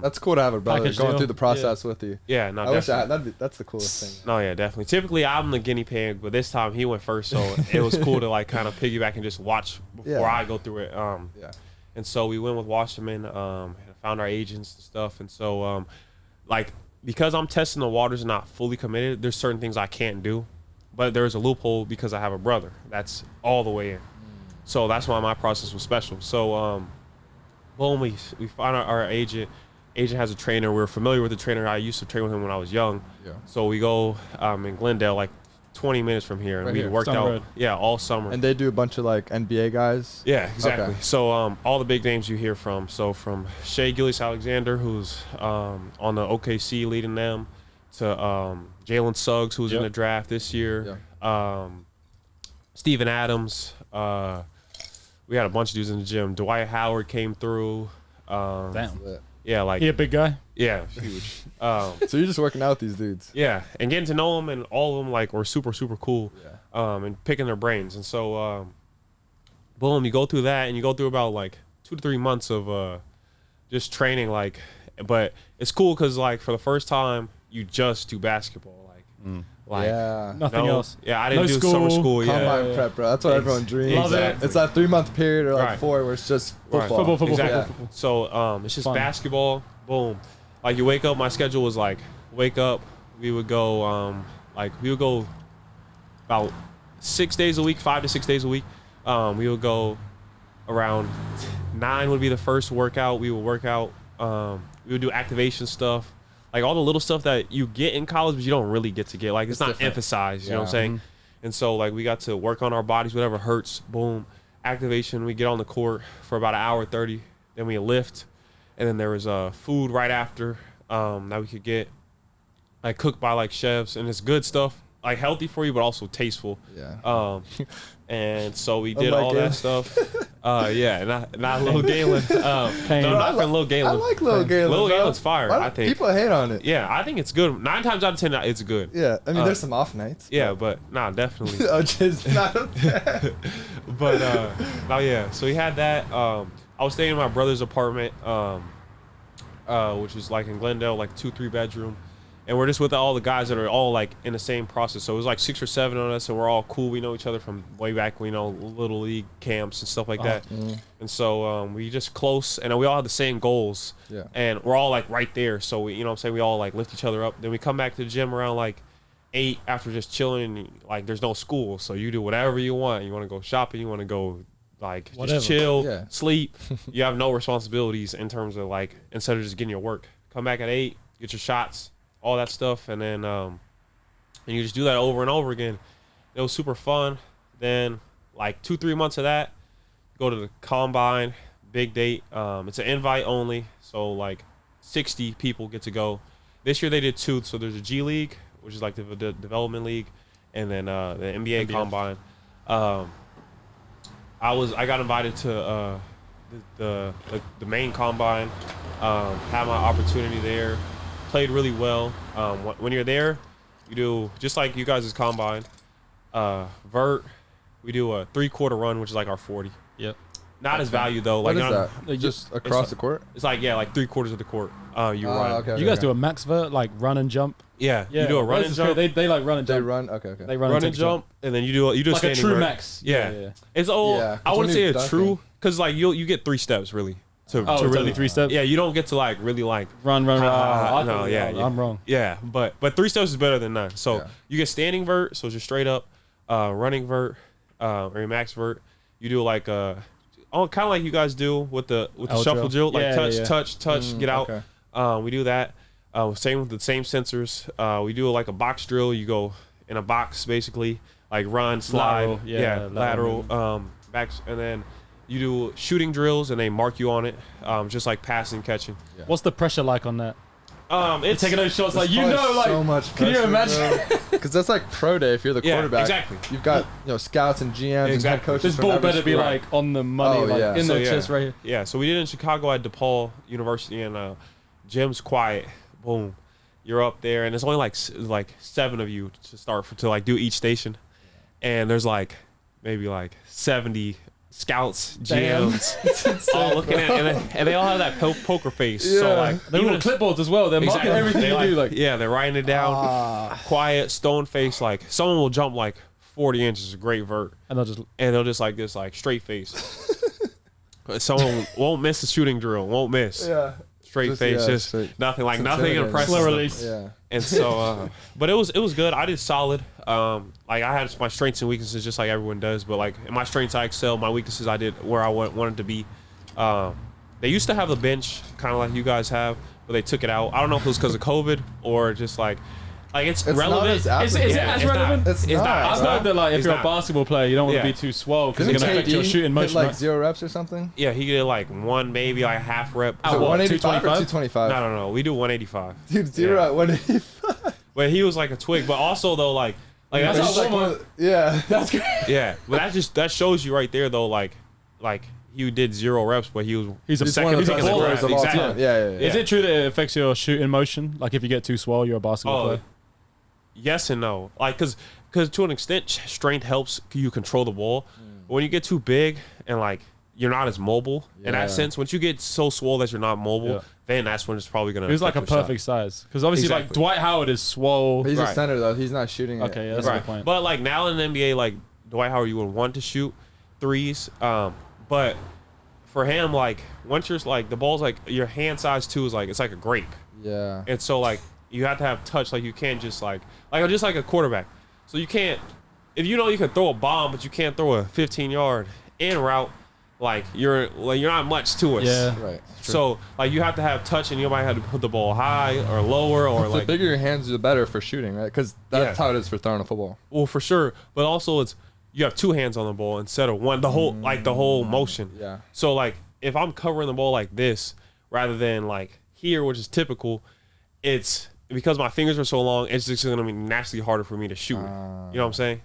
[SPEAKER 1] That's cool to have a brother
[SPEAKER 3] Package
[SPEAKER 1] going
[SPEAKER 3] deal.
[SPEAKER 1] through the process with you.
[SPEAKER 2] Yeah, no,
[SPEAKER 1] I wish
[SPEAKER 2] definitely.
[SPEAKER 1] that's the coolest thing.
[SPEAKER 2] No, yeah, definitely. Typically, I'm the guinea pig, but this time he went first, so it was cool to like kind of piggyback and just watch before I go through it. And so we went with Wasserman, found our agents and stuff, and so like because I'm testing the waters and not fully committed, there's certain things I can't do, but there's a loophole because I have a brother that's all the way in. So that's why my process was special. So boom, we find our agent. Agent has a trainer. We're familiar with the trainer. I used to train with him when I was young. Yeah. So we go in Glendale, like 20 minutes from here, and
[SPEAKER 1] Right
[SPEAKER 2] we
[SPEAKER 1] here.
[SPEAKER 2] worked
[SPEAKER 3] Summer
[SPEAKER 2] out.
[SPEAKER 3] road.
[SPEAKER 2] Yeah, all summer.
[SPEAKER 1] And they do a bunch of like NBA guys.
[SPEAKER 2] Yeah, exactly.
[SPEAKER 1] Okay.
[SPEAKER 2] So all the big names you hear from. So from Shea Gilgeous-Alexander, who's on the OKC leading them, to Jalen Suggs, who's in the draft this year. Yeah. Steven Adams. We had a bunch of dudes in the gym. Dwight Howard came through.
[SPEAKER 3] Damn.
[SPEAKER 2] Yeah, like
[SPEAKER 3] He a big guy?
[SPEAKER 2] yeah, huge.
[SPEAKER 1] So you're just working out with these dudes.
[SPEAKER 2] Yeah, and getting to know them, and all of them like were super cool. Yeah. And picking their brains, and so boom, you go through that, and you go through about like 2 to 3 months of just training, like. But it's cool because like for the first time, you just do basketball, like
[SPEAKER 1] yeah.
[SPEAKER 3] Nothing else.
[SPEAKER 2] Yeah, I didn't
[SPEAKER 3] No
[SPEAKER 2] do
[SPEAKER 3] school,
[SPEAKER 2] summer school.
[SPEAKER 1] Combine
[SPEAKER 2] Yeah,
[SPEAKER 1] prep, bro. That's what everyone dreams.
[SPEAKER 3] Love it.
[SPEAKER 1] It's that 3-month period or like
[SPEAKER 2] Right.
[SPEAKER 1] 4 where it's just
[SPEAKER 2] Right.
[SPEAKER 1] football.
[SPEAKER 3] Football.
[SPEAKER 2] Exactly. So it's just
[SPEAKER 3] Fun.
[SPEAKER 2] basketball. Boom. Like you wake up. My schedule was like wake up. We would go about 6 days a week, 5 to 6 days a week. We would go around 9 would be the first workout. We would work out. We would do activation stuff, like all the little stuff that you get in college, but you don't really get to get. Like it's not
[SPEAKER 1] different.
[SPEAKER 2] emphasized. You know what I'm saying? And so like we got to work on our bodies, whatever hurts. Boom, activation. We get on the court for about an hour 30. Then we lift, and then there was food right after that we could get, like cooked by like chefs, and it's good stuff, like healthy for you, but also tasteful.
[SPEAKER 1] Yeah.
[SPEAKER 2] And so we did
[SPEAKER 1] Unlike
[SPEAKER 2] all
[SPEAKER 1] Galen.
[SPEAKER 2] that stuff. Yeah, not Lil Galen. No, not for Lil Galen.
[SPEAKER 1] I like Lil Galen.
[SPEAKER 2] Lil
[SPEAKER 1] bro.
[SPEAKER 2] Galen's fire,
[SPEAKER 1] Why do
[SPEAKER 2] I think.
[SPEAKER 1] people hate on it.
[SPEAKER 2] Yeah, I think it's good. 9 times out of 10, it's good.
[SPEAKER 1] Yeah. I mean, there's some off nights.
[SPEAKER 2] Yeah, but nah, definitely.
[SPEAKER 1] Oh, just not.
[SPEAKER 2] But no, yeah. So we had that. I was staying in my brother's apartment, which was like in Glendale, like 2-3 bedroom. And we're just with all the guys that are all like in the same process. So it was like 6 or 7 on us, and we're all cool. We know each other from way back, little league camps and stuff like that. And so we just close, and we all have the same goals.
[SPEAKER 1] Yeah.
[SPEAKER 2] And we're all like right there. So we, we all like lift each other up. Then we come back to the gym around like 8 after just chilling. And, like there's no school, so you do whatever you want. You want to go shopping, you want to go like
[SPEAKER 3] Whatever.
[SPEAKER 2] just chill,
[SPEAKER 1] Yeah.
[SPEAKER 2] sleep. You have no responsibilities in terms of like instead of just getting your work. Come back at 8, get your shots, all that stuff, and then and you just do that over and over again. It was super fun. Then like 2-3 months of that, go to the combine, big date. It's an invite only, so like 60 people get to go. This year they did 2, so there's a G League, which is like the development league, and then the NBA combine. I got invited to the main combine, had my opportunity there, played really well. When you're there, you do just like you guys' combine, vert. We do a 3/4 run, which is like our 40.
[SPEAKER 3] Yep.
[SPEAKER 2] Not as valued though.
[SPEAKER 1] What
[SPEAKER 2] Like
[SPEAKER 1] is
[SPEAKER 2] not-
[SPEAKER 1] that? Just across the court?
[SPEAKER 2] It's like like 3/4 of the court. You run.
[SPEAKER 1] Okay,
[SPEAKER 3] You guys do a max vert, like run and jump?
[SPEAKER 2] Yeah, you do a run and jump.
[SPEAKER 3] They like run and
[SPEAKER 1] They
[SPEAKER 3] jump.
[SPEAKER 1] run? Okay.
[SPEAKER 3] They run,
[SPEAKER 2] Run
[SPEAKER 3] and
[SPEAKER 2] and
[SPEAKER 3] take
[SPEAKER 2] jump, and then you do a
[SPEAKER 3] like a
[SPEAKER 2] standing
[SPEAKER 3] true
[SPEAKER 2] vert.
[SPEAKER 3] max.
[SPEAKER 2] Yeah.
[SPEAKER 3] Yeah.
[SPEAKER 2] It's all.
[SPEAKER 1] Yeah,
[SPEAKER 2] I
[SPEAKER 1] it's
[SPEAKER 2] wouldn't
[SPEAKER 1] when
[SPEAKER 2] say
[SPEAKER 1] you're
[SPEAKER 2] a true
[SPEAKER 1] dunking.
[SPEAKER 2] because like you get 3 steps really. to
[SPEAKER 3] Oh, it's
[SPEAKER 2] really
[SPEAKER 3] only 3 steps?
[SPEAKER 2] Yeah, you don't get to like really like
[SPEAKER 3] Run.
[SPEAKER 2] no,
[SPEAKER 3] Yeah, I'm wrong.
[SPEAKER 2] Yeah, but 3 steps is better than none. So
[SPEAKER 1] Yeah.
[SPEAKER 2] you get standing vert, so just straight up, running vert, or your max vert. You do like kind of like you guys do with the
[SPEAKER 3] L
[SPEAKER 2] shuffle
[SPEAKER 3] drill.
[SPEAKER 2] drill, like
[SPEAKER 3] Yeah,
[SPEAKER 2] touch, get out.
[SPEAKER 1] okay.
[SPEAKER 2] We do that. Same with the same sensors. We do like a box drill. You go in a box basically, like run, slide,
[SPEAKER 3] Lateral,
[SPEAKER 2] lateral, backs, and then you do shooting drills, and they mark you on it, just like passing, catching.
[SPEAKER 3] What's the pressure like on that?
[SPEAKER 2] It's
[SPEAKER 3] Taking those shots, like,
[SPEAKER 1] So much
[SPEAKER 3] can you imagine?
[SPEAKER 1] Because that's like pro day if you're the
[SPEAKER 2] Yeah,
[SPEAKER 1] quarterback.
[SPEAKER 2] exactly.
[SPEAKER 1] You've got scouts and GMs and head
[SPEAKER 2] Exactly.
[SPEAKER 1] coaches.
[SPEAKER 3] This
[SPEAKER 1] from
[SPEAKER 3] ball
[SPEAKER 1] every
[SPEAKER 3] better be
[SPEAKER 1] sport.
[SPEAKER 3] like on the money,
[SPEAKER 1] Oh,
[SPEAKER 3] like
[SPEAKER 1] yeah.
[SPEAKER 3] in
[SPEAKER 2] So,
[SPEAKER 3] the
[SPEAKER 2] yeah.
[SPEAKER 3] chest right here.
[SPEAKER 2] Yeah, so we did it in Chicago at DePaul University, and gym's quiet. Boom, you're up there, and there's only like 7 of you to start to like do each station, and there's like maybe like 70 scouts,
[SPEAKER 3] Damn.
[SPEAKER 2] GMs, all looking at it, and they all have that poker face. So
[SPEAKER 1] Yeah.
[SPEAKER 2] like
[SPEAKER 3] They're
[SPEAKER 2] even
[SPEAKER 3] all clipboards as well. They're marking everything
[SPEAKER 2] They
[SPEAKER 3] you do. Like,
[SPEAKER 2] yeah, they're writing it down. Quiet, stone face. Like someone will jump like 40 inches, a great vert,
[SPEAKER 3] and they'll just
[SPEAKER 2] and they'll just like this, like straight face. Someone won't miss the shooting drill. Won't miss.
[SPEAKER 1] Yeah.
[SPEAKER 2] Straight
[SPEAKER 1] Just-
[SPEAKER 2] face,
[SPEAKER 1] yeah,
[SPEAKER 2] just
[SPEAKER 1] straight.
[SPEAKER 2] nothing, like
[SPEAKER 1] It's
[SPEAKER 2] nothing
[SPEAKER 1] intimidating.
[SPEAKER 2] impressive.
[SPEAKER 3] slow
[SPEAKER 2] them.
[SPEAKER 3] release.
[SPEAKER 1] Yeah.
[SPEAKER 2] And so, but it was good. I did solid. Like I had my strengths and weaknesses, just like everyone does. But like in my strengths, I excelled. My weaknesses, I did where I wanted to be. They used to have the bench, kind of like you guys have, but they took it out. I don't know if it was because of COVID or just like it's
[SPEAKER 1] It's not
[SPEAKER 2] relevant.
[SPEAKER 1] as
[SPEAKER 3] Is it as relevant?
[SPEAKER 1] It's not.
[SPEAKER 3] I've heard that like if
[SPEAKER 2] It's
[SPEAKER 3] you're a
[SPEAKER 2] not.
[SPEAKER 3] basketball player, you don't want to
[SPEAKER 2] Yeah.
[SPEAKER 3] be too swole because
[SPEAKER 1] Didn't
[SPEAKER 3] it's gonna affect your
[SPEAKER 1] KD
[SPEAKER 3] shooting
[SPEAKER 1] hit
[SPEAKER 3] motion.
[SPEAKER 1] like
[SPEAKER 3] right?
[SPEAKER 1] 0 reps or something?
[SPEAKER 2] Yeah, he did like one, maybe like half rep.
[SPEAKER 3] At
[SPEAKER 1] Is it
[SPEAKER 3] what,
[SPEAKER 1] 185 or
[SPEAKER 3] 225?
[SPEAKER 1] 225?
[SPEAKER 2] No. We do 185.
[SPEAKER 1] Dude, 0
[SPEAKER 2] Yeah.
[SPEAKER 1] at 185.
[SPEAKER 2] But he was like a twig. But also though, like
[SPEAKER 3] That's
[SPEAKER 2] that's
[SPEAKER 3] how
[SPEAKER 1] Like,
[SPEAKER 3] warm up-
[SPEAKER 1] yeah.
[SPEAKER 3] That's great.
[SPEAKER 2] yeah. But that shows you right there though, like he did 0 reps, but he was
[SPEAKER 3] He's a
[SPEAKER 1] He's
[SPEAKER 3] second.
[SPEAKER 1] one of
[SPEAKER 3] He's
[SPEAKER 1] the
[SPEAKER 3] a
[SPEAKER 1] best
[SPEAKER 3] baller.
[SPEAKER 1] scorers of all
[SPEAKER 2] Exactly.
[SPEAKER 1] time. Yeah.
[SPEAKER 3] Is it true that it affects your shooting motion? Like if you get too swole, you're a basketball player.
[SPEAKER 2] Yes and no. Like because to an extent, strength helps you control the ball. But when you get too big and like you're not as mobile in
[SPEAKER 1] Yeah.
[SPEAKER 2] that sense, once you get so swole that you're not mobile,
[SPEAKER 3] Yeah.
[SPEAKER 2] then that's when it's probably gonna.
[SPEAKER 3] He was like a
[SPEAKER 2] affect your shot.
[SPEAKER 3] perfect size because obviously like
[SPEAKER 2] Exactly.
[SPEAKER 3] Dwight Howard is swole.
[SPEAKER 1] He's a
[SPEAKER 2] Right.
[SPEAKER 1] center though. He's not shooting it.
[SPEAKER 3] Okay, yeah, that's a good point.
[SPEAKER 2] But like now in the NBA, like Dwight Howard, you would want to shoot threes. But for him, like once you're like the ball's like your hand size too is like it's like a grape.
[SPEAKER 1] Yeah.
[SPEAKER 2] And so like you have to have touch. Like you can't just like just like a quarterback. So you can't if you know you can throw a bomb, but you can't throw a 15-yard in route. Like you're not much to us.
[SPEAKER 3] Yeah.
[SPEAKER 1] Right.
[SPEAKER 2] So like you have to have touch, and you might have to put the ball high or lower or
[SPEAKER 1] The
[SPEAKER 2] like
[SPEAKER 1] bigger your hands, the better for shooting, right? Because that's
[SPEAKER 2] Yeah.
[SPEAKER 1] how it is for throwing a football.
[SPEAKER 2] well for sure. But also it's you have 2 hands on the ball instead of one. The whole the whole motion.
[SPEAKER 1] Yeah.
[SPEAKER 2] So like if I'm covering the ball like this rather than like here, which is typical, it's because my fingers are so long. It's just gonna be naturally harder for me to shoot. You know what I'm saying?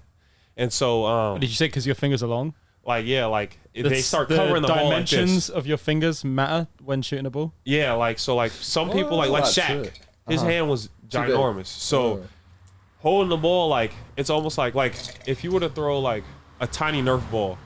[SPEAKER 2] And so
[SPEAKER 3] Did you say because your fingers are long?
[SPEAKER 2] like yeah, like if they start covering the ball like
[SPEAKER 3] dimensions
[SPEAKER 2] this.
[SPEAKER 3] of your fingers matter when shooting a ball.
[SPEAKER 2] Yeah, like so like some people like
[SPEAKER 1] that's a lot to
[SPEAKER 2] Shaq,
[SPEAKER 1] it.
[SPEAKER 2] his hand was
[SPEAKER 1] Too big.
[SPEAKER 2] ginormous. So holding the ball like it's almost like if you were to throw like a tiny Nerf ball,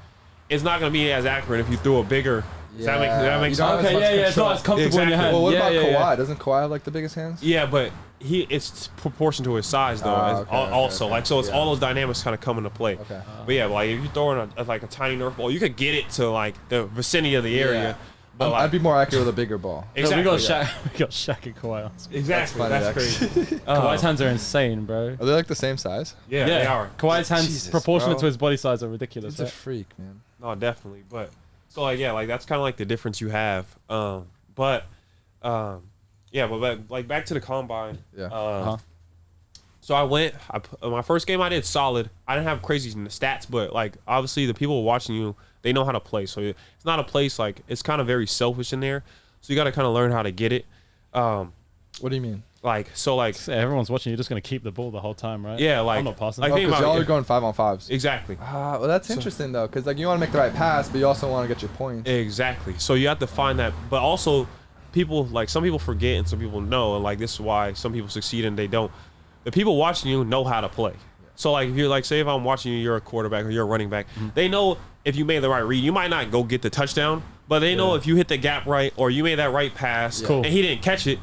[SPEAKER 2] it's not gonna be as accurate if you threw a bigger. Does that make
[SPEAKER 1] You
[SPEAKER 2] sense?
[SPEAKER 1] don't have as
[SPEAKER 3] Okay,
[SPEAKER 1] much
[SPEAKER 3] yeah, it's
[SPEAKER 1] control.
[SPEAKER 3] not as comfortable in your
[SPEAKER 2] Exactly.
[SPEAKER 3] hand.
[SPEAKER 1] Well, what
[SPEAKER 3] yeah,
[SPEAKER 1] about
[SPEAKER 3] yeah,
[SPEAKER 1] Kawhi?
[SPEAKER 3] yeah.
[SPEAKER 1] Doesn't Kawhi have like the biggest hands?
[SPEAKER 2] Yeah, but it's proportion to his size though.
[SPEAKER 1] Ah,
[SPEAKER 2] as-
[SPEAKER 1] okay, okay,
[SPEAKER 2] also,
[SPEAKER 1] okay.
[SPEAKER 2] like so, it's
[SPEAKER 1] Yeah.
[SPEAKER 2] all those dynamics kind of come into play.
[SPEAKER 1] Okay.
[SPEAKER 2] But yeah, like if you're throwing like a tiny Nerf ball, you could get it to like the vicinity of the area.
[SPEAKER 1] Yeah.
[SPEAKER 2] But like,
[SPEAKER 1] I'd be more accurate with a bigger ball.
[SPEAKER 3] No,
[SPEAKER 2] exactly,
[SPEAKER 3] we got Shaq. We got Shaq and Kawhi. On.
[SPEAKER 2] exactly.
[SPEAKER 1] funny,
[SPEAKER 2] That's
[SPEAKER 1] actually.
[SPEAKER 2] crazy.
[SPEAKER 3] Kawhi's hands are insane, bro.
[SPEAKER 1] Are they like the same size?
[SPEAKER 2] Yeah, they are.
[SPEAKER 3] Kawhi's hands
[SPEAKER 1] Jesus,
[SPEAKER 3] proportionate
[SPEAKER 1] bro.
[SPEAKER 3] to his body size are ridiculous.
[SPEAKER 1] He's a
[SPEAKER 3] Right?
[SPEAKER 1] freak, man.
[SPEAKER 2] No, definitely. But so like yeah, like that's kind of like the difference you have. Yeah, but like back to the combine.
[SPEAKER 1] Yeah.
[SPEAKER 2] So I went. My first game I did solid. I didn't have crazy stats, but like obviously the people watching you, they know how to play. So it's not a place like it's kind of very selfish in there. So you got to kind of learn how to get it.
[SPEAKER 1] What do you mean?
[SPEAKER 2] Like
[SPEAKER 3] Yeah, everyone's watching. You're just gonna keep the ball the whole time, right?
[SPEAKER 2] Yeah, like-
[SPEAKER 3] I'm not passing.
[SPEAKER 2] like-
[SPEAKER 1] Oh,
[SPEAKER 2] think
[SPEAKER 1] because
[SPEAKER 2] about
[SPEAKER 1] y'all
[SPEAKER 2] it.
[SPEAKER 1] are going 5-on-5s.
[SPEAKER 2] exactly,
[SPEAKER 1] Well, that's interesting though, because like you want to make the right pass, but you also want to get your points.
[SPEAKER 2] exactly. So you have to find that, but also people like some people forget and some people know, and like this is why some people succeed and they don't. The people watching you know how to play. So like if you're like say if I'm watching you, you're a quarterback or you're a running back, they know if you made the right read. You might not go get the touchdown, but they know if you hit the gap right or you made that right pass
[SPEAKER 3] Cool.
[SPEAKER 2] and he didn't catch it,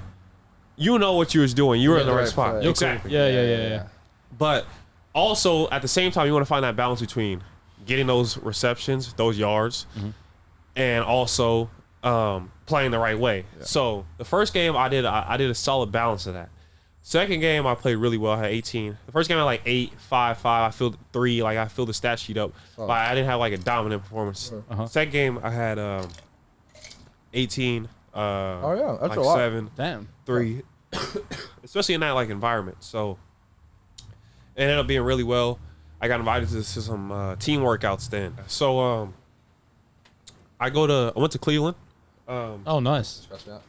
[SPEAKER 2] you know what you was doing. You were
[SPEAKER 1] made
[SPEAKER 2] in the
[SPEAKER 1] the
[SPEAKER 2] right
[SPEAKER 1] right
[SPEAKER 2] spot.
[SPEAKER 1] play.
[SPEAKER 2] Exactly.
[SPEAKER 3] Yeah.
[SPEAKER 2] But also at the same time, you want to find that balance between getting those receptions, those yards, and also playing the right way.
[SPEAKER 1] Yeah.
[SPEAKER 2] So the first game I did a solid balance of that. Second game I played really well. I had 18. The first game I had like 8, 5, 5. I filled 3. Like I filled the stat sheet up, but I didn't have like a dominant performance. Second game I had 18.
[SPEAKER 1] Oh yeah, that's
[SPEAKER 2] like
[SPEAKER 1] a lot.
[SPEAKER 2] 7,
[SPEAKER 3] Damn.
[SPEAKER 2] 3, especially in that like environment. So it ended up being really well. I got invited to some team workouts then. So I went to Cleveland.
[SPEAKER 3] Oh, nice.
[SPEAKER 1] Scratch me out.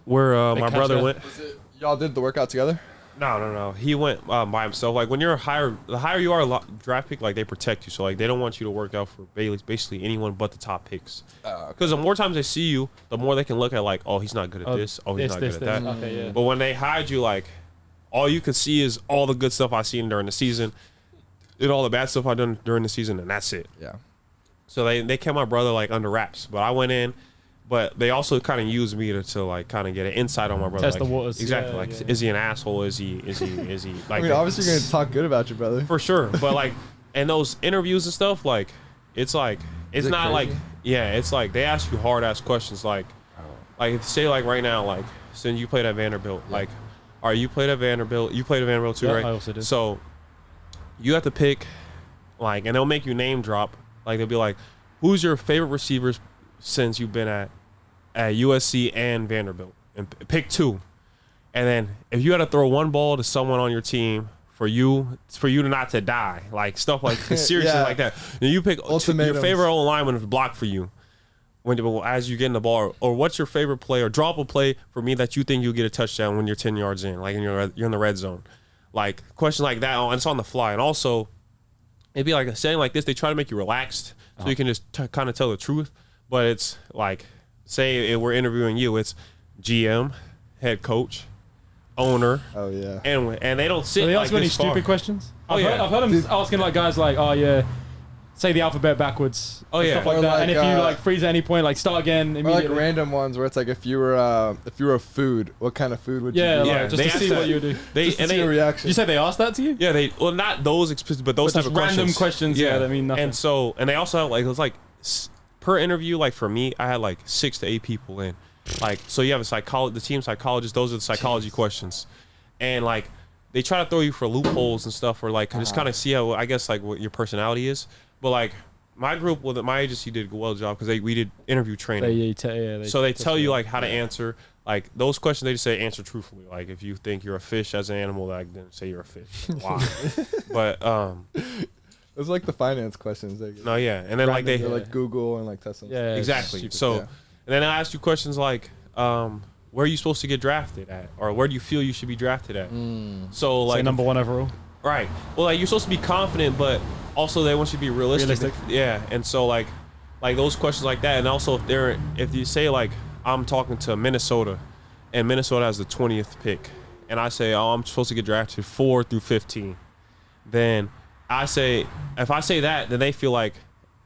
[SPEAKER 2] Where my
[SPEAKER 3] catch
[SPEAKER 2] brother
[SPEAKER 3] that.
[SPEAKER 2] went.
[SPEAKER 1] Y'all did the workout together?
[SPEAKER 2] No. He went by himself. Like when you're the higher you are draft pick, like they protect you. So like they don't want you to work out for basically anyone but the top picks. Because the more times they see you, the more they can look at like, oh, he's not good at this. Oh, he's not good at that.
[SPEAKER 3] Okay, yeah.
[SPEAKER 2] But when they hide you, like all you can see is all the good stuff I've seen during the season, and all the bad stuff I've done during the season, and that's it.
[SPEAKER 1] Yeah.
[SPEAKER 2] So they kept my brother like under wraps. But I went in. But they also kind of used me to like kind of get an insight on my brother.
[SPEAKER 3] Test
[SPEAKER 2] like,
[SPEAKER 3] the waters.
[SPEAKER 2] Exactly.
[SPEAKER 3] Yeah,
[SPEAKER 2] like,
[SPEAKER 3] yeah.
[SPEAKER 2] is he an asshole? Is he like?
[SPEAKER 1] I mean, obviously you're gonna talk good about your brother.
[SPEAKER 2] For sure. But like, and those interviews and stuff, like, it's like it's
[SPEAKER 1] it
[SPEAKER 2] not
[SPEAKER 1] crazy?
[SPEAKER 2] like it's like they ask you hard ass questions. Like say like right now, like since you played at Vanderbilt, like, you played at Vanderbilt? You played at Vanderbilt too,
[SPEAKER 3] Yeah,
[SPEAKER 2] right?
[SPEAKER 3] I also did.
[SPEAKER 2] So you have to pick, like, and they'll make you name drop. Like they'll be like, who's your favorite receivers since you've been at USC and Vanderbilt, and pick 2. And then if you had to throw one ball to someone on your team for you to not to die, like stuff like seriously
[SPEAKER 1] Yeah.
[SPEAKER 2] like that, and you pick your
[SPEAKER 1] Ultimatums.
[SPEAKER 2] favorite old lineman to block for you as you get in the ball, or what's your favorite play, or drop a play for me that you think you'll get a touchdown when you're 10 yards in, like you're in the red zone, like questions like that. And it's on the fly. And also it'd be like a setting like this, they try to make you relaxed so you can just kind of tell the truth. But it's like, say we're interviewing you, it's GM, head coach, owner,
[SPEAKER 1] Oh yeah.
[SPEAKER 2] and they don't sit
[SPEAKER 3] Do they
[SPEAKER 2] like
[SPEAKER 3] ask you any
[SPEAKER 2] this far.
[SPEAKER 3] stupid questions?
[SPEAKER 2] Oh,
[SPEAKER 3] I've
[SPEAKER 2] yeah.
[SPEAKER 3] heard them asking like guys like, oh yeah, say the alphabet backwards.
[SPEAKER 2] Oh,
[SPEAKER 3] and
[SPEAKER 2] yeah.
[SPEAKER 3] stuff like
[SPEAKER 1] Or
[SPEAKER 3] that.
[SPEAKER 1] like,
[SPEAKER 3] and if you like freeze at any point, like start again
[SPEAKER 1] Or like
[SPEAKER 3] immediately.
[SPEAKER 1] random ones where it's like if you were a food, what kind of food would
[SPEAKER 3] yeah,
[SPEAKER 1] you be?
[SPEAKER 3] like,
[SPEAKER 2] Yeah,
[SPEAKER 3] just
[SPEAKER 2] they
[SPEAKER 3] to
[SPEAKER 2] ask
[SPEAKER 3] see
[SPEAKER 2] that.
[SPEAKER 3] what you would do.
[SPEAKER 2] They
[SPEAKER 1] See your reaction.
[SPEAKER 3] Did you say they asked that to you?
[SPEAKER 2] Yeah, not those explicit, but those
[SPEAKER 3] But
[SPEAKER 2] type
[SPEAKER 3] just
[SPEAKER 2] of
[SPEAKER 3] random questions, yeah, that mean nothing.
[SPEAKER 2] And they also have like, it was like per interview, like for me, I had like 6 to 8 people in. Like, so you have the team psychologist, those are the psychology questions. And like, they try to throw you for loopholes and stuff, or like just kind of see how, I guess, like what your personality is. But like my group, my agency did a well job because we did interview training. So they tell you like how to answer. Like those questions, they just say answer truthfully. Like if you think you're a fish as an animal, like then say you're a fish. Wow. But
[SPEAKER 1] It's like the finance questions. They get.
[SPEAKER 2] no, yeah, and then like
[SPEAKER 1] They're
[SPEAKER 2] they
[SPEAKER 1] like Google and like Tesla.
[SPEAKER 3] Yeah,
[SPEAKER 2] exactly.
[SPEAKER 3] stupid.
[SPEAKER 2] So
[SPEAKER 1] Yeah.
[SPEAKER 2] and then I asked you questions like, where are you supposed to get drafted at, or where do you feel you should be drafted at? So like
[SPEAKER 3] say number 1 overall.
[SPEAKER 2] right. Well, like you're supposed to be confident, but also they want you to be realistic. Yeah, and so like those questions like that, and also if you say like I'm talking to Minnesota, and Minnesota has the 20th pick, and I say, oh, I'm supposed to get drafted 4 through 15, then I say, if I say that, then they feel like,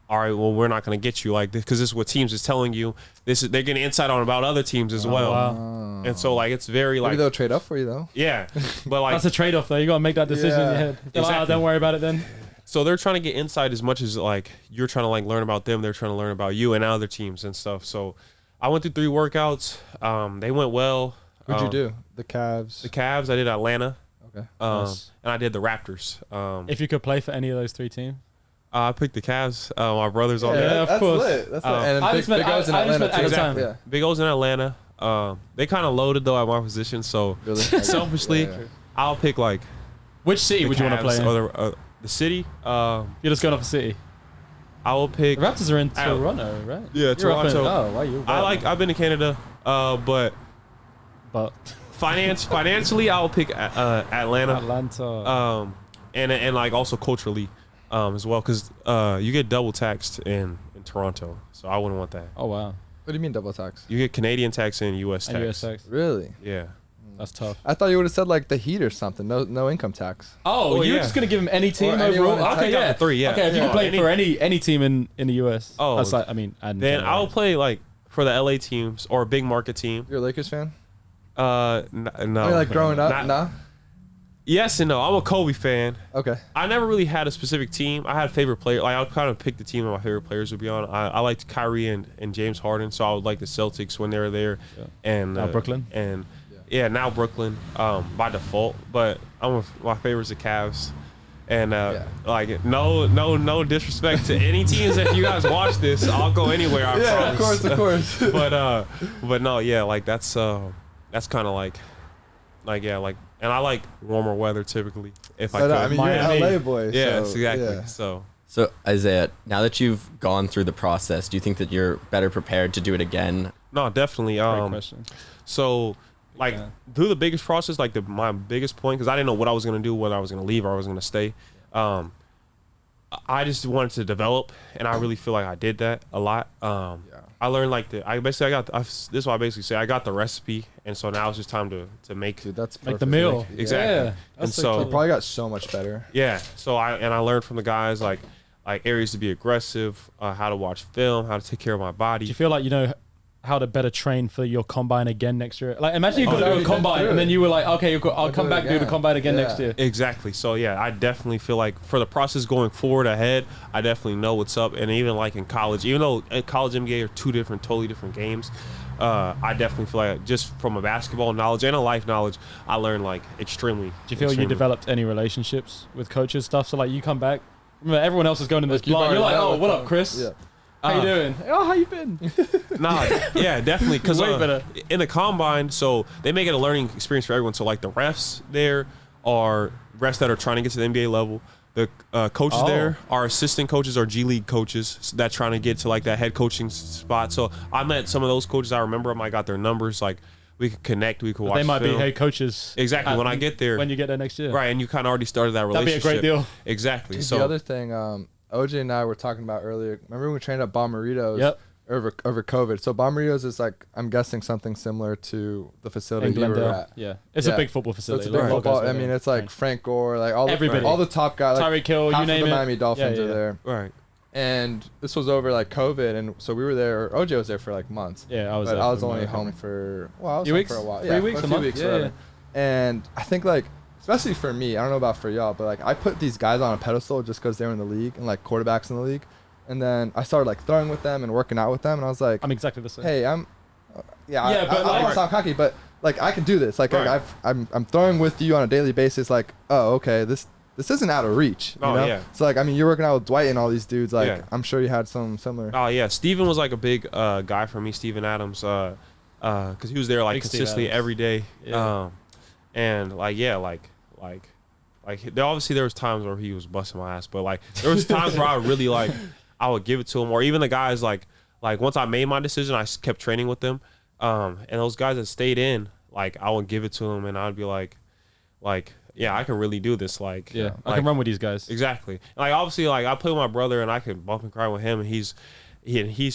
[SPEAKER 2] all right, well, we're not going to get you like this because this is what teams is telling you. They're getting insight on about other teams as well.
[SPEAKER 3] Wow.
[SPEAKER 2] And so like it's very
[SPEAKER 1] Maybe
[SPEAKER 2] like
[SPEAKER 1] they'll trade up for you though.
[SPEAKER 2] yeah, but like
[SPEAKER 3] That's a trade-off though. You gotta make that decision in your
[SPEAKER 1] Yeah.
[SPEAKER 3] head. They're like, oh,
[SPEAKER 2] Exactly.
[SPEAKER 3] don't worry about it then.
[SPEAKER 2] so they're trying to get insight as much as like you're trying to like learn about them. They're trying to learn about you and other teams and stuff. So I went through 3 workouts. They went well.
[SPEAKER 1] Who'd you do? The Cavs.
[SPEAKER 2] The Cavs. I did Atlanta.
[SPEAKER 1] Okay.
[SPEAKER 3] Nice.
[SPEAKER 2] And I did the Raptors.
[SPEAKER 3] If you could play for any of those 3 teams.
[SPEAKER 2] I picked the Cavs. My brother's on
[SPEAKER 3] Yeah,
[SPEAKER 2] there.
[SPEAKER 3] of
[SPEAKER 1] that's
[SPEAKER 3] course.
[SPEAKER 1] lit. That's lit. And
[SPEAKER 3] I
[SPEAKER 1] then
[SPEAKER 3] just
[SPEAKER 1] Big
[SPEAKER 3] meant-
[SPEAKER 1] O's in
[SPEAKER 3] I just
[SPEAKER 1] Atlanta
[SPEAKER 3] meant at
[SPEAKER 1] too.
[SPEAKER 3] a time.
[SPEAKER 1] Yeah.
[SPEAKER 2] Big O's in Atlanta. They kind of loaded though at my position. So
[SPEAKER 1] Really?
[SPEAKER 2] selfishly,
[SPEAKER 1] Yeah.
[SPEAKER 2] I'll pick like
[SPEAKER 3] Which city
[SPEAKER 2] the
[SPEAKER 3] would you want to play
[SPEAKER 2] Cavs
[SPEAKER 3] in?
[SPEAKER 2] or the city.
[SPEAKER 3] You're just going off a city.
[SPEAKER 2] I will pick.
[SPEAKER 3] The Raptors are in
[SPEAKER 2] Ow.
[SPEAKER 3] Toronto, right?
[SPEAKER 2] Yeah,
[SPEAKER 3] You're up in-
[SPEAKER 2] Toronto.
[SPEAKER 3] oh, wow, you're
[SPEAKER 2] I've been to Canada, but
[SPEAKER 3] But
[SPEAKER 2] financially, I'll pick Atlanta.
[SPEAKER 3] Atlanta.
[SPEAKER 2] And like also culturally, as well, because you get double taxed in Toronto, so I wouldn't want that.
[SPEAKER 3] Oh wow.
[SPEAKER 1] What do you mean double tax?
[SPEAKER 2] You get Canadian tax and U.S. tax.
[SPEAKER 3] And US tax.
[SPEAKER 1] Really?
[SPEAKER 2] Yeah.
[SPEAKER 3] That's tough.
[SPEAKER 1] I thought you would have said like the Heat or something. No income tax.
[SPEAKER 3] Oh,
[SPEAKER 2] Oh,
[SPEAKER 3] you're
[SPEAKER 2] yeah.
[SPEAKER 3] just gonna give him any team
[SPEAKER 1] Or anyone
[SPEAKER 3] overall?
[SPEAKER 1] in
[SPEAKER 3] Okay,
[SPEAKER 2] I'll
[SPEAKER 3] yeah.
[SPEAKER 2] pick out the 3, yeah.
[SPEAKER 3] Okay, if you
[SPEAKER 2] Yeah.
[SPEAKER 3] can play
[SPEAKER 2] Any-
[SPEAKER 3] for any team in the US.
[SPEAKER 2] Oh,
[SPEAKER 3] that's like, I mean, and
[SPEAKER 2] Then I'll play like for the LA teams or a big market team.
[SPEAKER 1] You're a Lakers fan?
[SPEAKER 2] No.
[SPEAKER 1] I mean, like growing up,
[SPEAKER 2] Not-
[SPEAKER 1] nah.
[SPEAKER 2] Yes and no. I'm a Kobe fan.
[SPEAKER 1] Okay.
[SPEAKER 2] I never really had a specific team. I had a favorite player. Like I would kind of pick the team that my favorite players would be on. I liked Kyrie and James Harden, so I would like the Celtics when they were there.
[SPEAKER 3] Yeah.
[SPEAKER 2] And
[SPEAKER 3] Now Brooklyn.
[SPEAKER 2] And now Brooklyn by default. But my favorite's the Cavs. And like no disrespect to any teams. If you guys watch this, I'll go anywhere. I promise.
[SPEAKER 1] Of course.
[SPEAKER 2] but no, yeah, like that's kind of like and I like warmer weather typically. If I could.
[SPEAKER 1] I mean, you're
[SPEAKER 3] Miami.
[SPEAKER 1] an LA boy.
[SPEAKER 2] Yes,
[SPEAKER 1] so,
[SPEAKER 2] exactly.
[SPEAKER 1] yeah.
[SPEAKER 2] So
[SPEAKER 8] Isaiah, now that you've gone through the process, do you think that you're better prepared to do it again?
[SPEAKER 2] no, definitely.
[SPEAKER 3] Great question.
[SPEAKER 2] So like through the biggest process, like my biggest point, because I didn't know what I was gonna do, whether I was gonna leave or I was gonna stay. I just wanted to develop, and I really feel like I did that a lot. I learned like this is what I basically say. I got the recipe, and so now it's just time to make
[SPEAKER 1] Dude, that's
[SPEAKER 3] Make the
[SPEAKER 1] perfect.
[SPEAKER 3] meal.
[SPEAKER 2] exactly.
[SPEAKER 3] Yeah.
[SPEAKER 2] And
[SPEAKER 3] That's
[SPEAKER 2] so-
[SPEAKER 3] so
[SPEAKER 1] You probably got so much better.
[SPEAKER 2] Yeah. So I learned from the guys like areas to be aggressive, how to watch film, how to take care of my body.
[SPEAKER 3] Do you feel like you know how to better train for your combine again next year? Like, imagine you
[SPEAKER 2] Oh,
[SPEAKER 3] got to
[SPEAKER 2] no,
[SPEAKER 3] do a
[SPEAKER 1] you've
[SPEAKER 3] combine,
[SPEAKER 1] been
[SPEAKER 3] and then
[SPEAKER 1] through
[SPEAKER 3] you were like, okay, I'll come
[SPEAKER 1] do it
[SPEAKER 3] back, do the
[SPEAKER 1] again.
[SPEAKER 3] combine again
[SPEAKER 1] Yeah.
[SPEAKER 3] next year.
[SPEAKER 2] Exactly. So yeah, I definitely feel like for the process going forward ahead, I definitely know what's up. And even like in college, even though college NBA are two totally different games, I definitely feel like just from a basketball knowledge and a life knowledge, I learned like extremely.
[SPEAKER 3] Do you feel you developed any relationships with coaches stuff? So like you come back, remember everyone else is going in this
[SPEAKER 1] Like, you've
[SPEAKER 3] blind. You're like,
[SPEAKER 1] already
[SPEAKER 3] oh,
[SPEAKER 1] met
[SPEAKER 3] what
[SPEAKER 1] with
[SPEAKER 3] up, Chris?
[SPEAKER 1] Yeah.
[SPEAKER 3] How you doing? Oh, how you been?
[SPEAKER 2] Nah, yeah, definitely. Because
[SPEAKER 3] Way better.
[SPEAKER 2] in the combine, so they make it a learning experience for everyone. So like the refs there are refs that are trying to get to the NBA level. The coaches there are assistant coaches or G League coaches that trying to get to like that head coaching spot. So I met some of those coaches. I remember them. I got their numbers. Like we could connect. We could watch.
[SPEAKER 3] They might be
[SPEAKER 2] film.
[SPEAKER 3] head coaches.
[SPEAKER 2] Exactly. When I get there,
[SPEAKER 3] when you get there next year.
[SPEAKER 2] right, and you kind of already started that
[SPEAKER 3] That'd be a
[SPEAKER 2] relationship.
[SPEAKER 3] great deal.
[SPEAKER 2] Exactly.
[SPEAKER 1] Dude,
[SPEAKER 2] So
[SPEAKER 1] the other thing, OJ and I were talking about earlier. Remember when we trained at Bomberitos?
[SPEAKER 3] Yep.
[SPEAKER 1] Over COVID. So Bomberitos is like, I'm guessing something similar to the facility
[SPEAKER 3] In
[SPEAKER 1] you were
[SPEAKER 3] Glendale.
[SPEAKER 1] at.
[SPEAKER 3] Yeah. It's
[SPEAKER 1] Yeah.
[SPEAKER 3] a big football
[SPEAKER 1] So
[SPEAKER 3] facility.
[SPEAKER 1] it's a big
[SPEAKER 3] Like,
[SPEAKER 1] football.
[SPEAKER 3] guys
[SPEAKER 1] I
[SPEAKER 3] go
[SPEAKER 1] mean,
[SPEAKER 3] there.
[SPEAKER 1] it's like Frank Gore, like
[SPEAKER 3] Everybody.
[SPEAKER 1] all the top guys. Like
[SPEAKER 3] Tyreek Hill, you
[SPEAKER 1] half of
[SPEAKER 3] name
[SPEAKER 1] the
[SPEAKER 3] it.
[SPEAKER 1] Miami Dolphins
[SPEAKER 3] Yeah,
[SPEAKER 1] are
[SPEAKER 3] yeah.
[SPEAKER 1] there.
[SPEAKER 2] right.
[SPEAKER 1] And this was over like COVID, and so we were there. Or OJ was there for like months.
[SPEAKER 3] Yeah, I was
[SPEAKER 1] But
[SPEAKER 3] there
[SPEAKER 1] I was
[SPEAKER 3] for
[SPEAKER 1] only
[SPEAKER 3] my
[SPEAKER 1] home
[SPEAKER 3] company.
[SPEAKER 1] for I was
[SPEAKER 3] Few
[SPEAKER 1] home
[SPEAKER 3] weeks?
[SPEAKER 1] for a while.
[SPEAKER 3] 3
[SPEAKER 1] Yeah,
[SPEAKER 3] weeks,
[SPEAKER 1] a
[SPEAKER 3] a
[SPEAKER 1] few
[SPEAKER 3] month?
[SPEAKER 1] weeks,
[SPEAKER 3] Yeah,
[SPEAKER 1] whatever. And I think like, especially for me, I don't know about for y'all, but like I put these guys on a pedestal just because they were in the league and like quarterbacks in the league. And then I started like throwing with them and working out with them, and I was like,
[SPEAKER 3] I'm exactly the same.
[SPEAKER 1] hey, I'm, yeah,
[SPEAKER 3] Yeah,
[SPEAKER 1] I
[SPEAKER 3] but
[SPEAKER 1] don't
[SPEAKER 3] like-
[SPEAKER 1] want to sound cocky, but like I can do this. Like
[SPEAKER 2] Right.
[SPEAKER 1] I'm throwing with you on a daily basis. Like, oh, okay, this isn't out of reach. You
[SPEAKER 2] Oh,
[SPEAKER 1] know?
[SPEAKER 2] yeah.
[SPEAKER 1] So like, I mean, you're working out with Dwight and all these dudes. Like,
[SPEAKER 2] Yeah.
[SPEAKER 1] I'm sure you had some similar.
[SPEAKER 2] Oh yeah, Steven was like a big guy for me, Steven Adams, because he was there like
[SPEAKER 3] Big Steve
[SPEAKER 2] consistently
[SPEAKER 3] Adams.
[SPEAKER 2] every day.
[SPEAKER 3] Yeah.
[SPEAKER 2] And like yeah, like there obviously there was times where he was busting my ass, but like there was times where I really like I would give it to him, or even the guys like once I made my decision, I kept training with them, and those guys that stayed in, like I would give it to them, and I'd be like yeah, I can really do this, like
[SPEAKER 3] Yeah, I
[SPEAKER 2] like,
[SPEAKER 3] can run with these guys.
[SPEAKER 2] Exactly. Like obviously, like I play with my brother, and I can bump and cry with him, and he's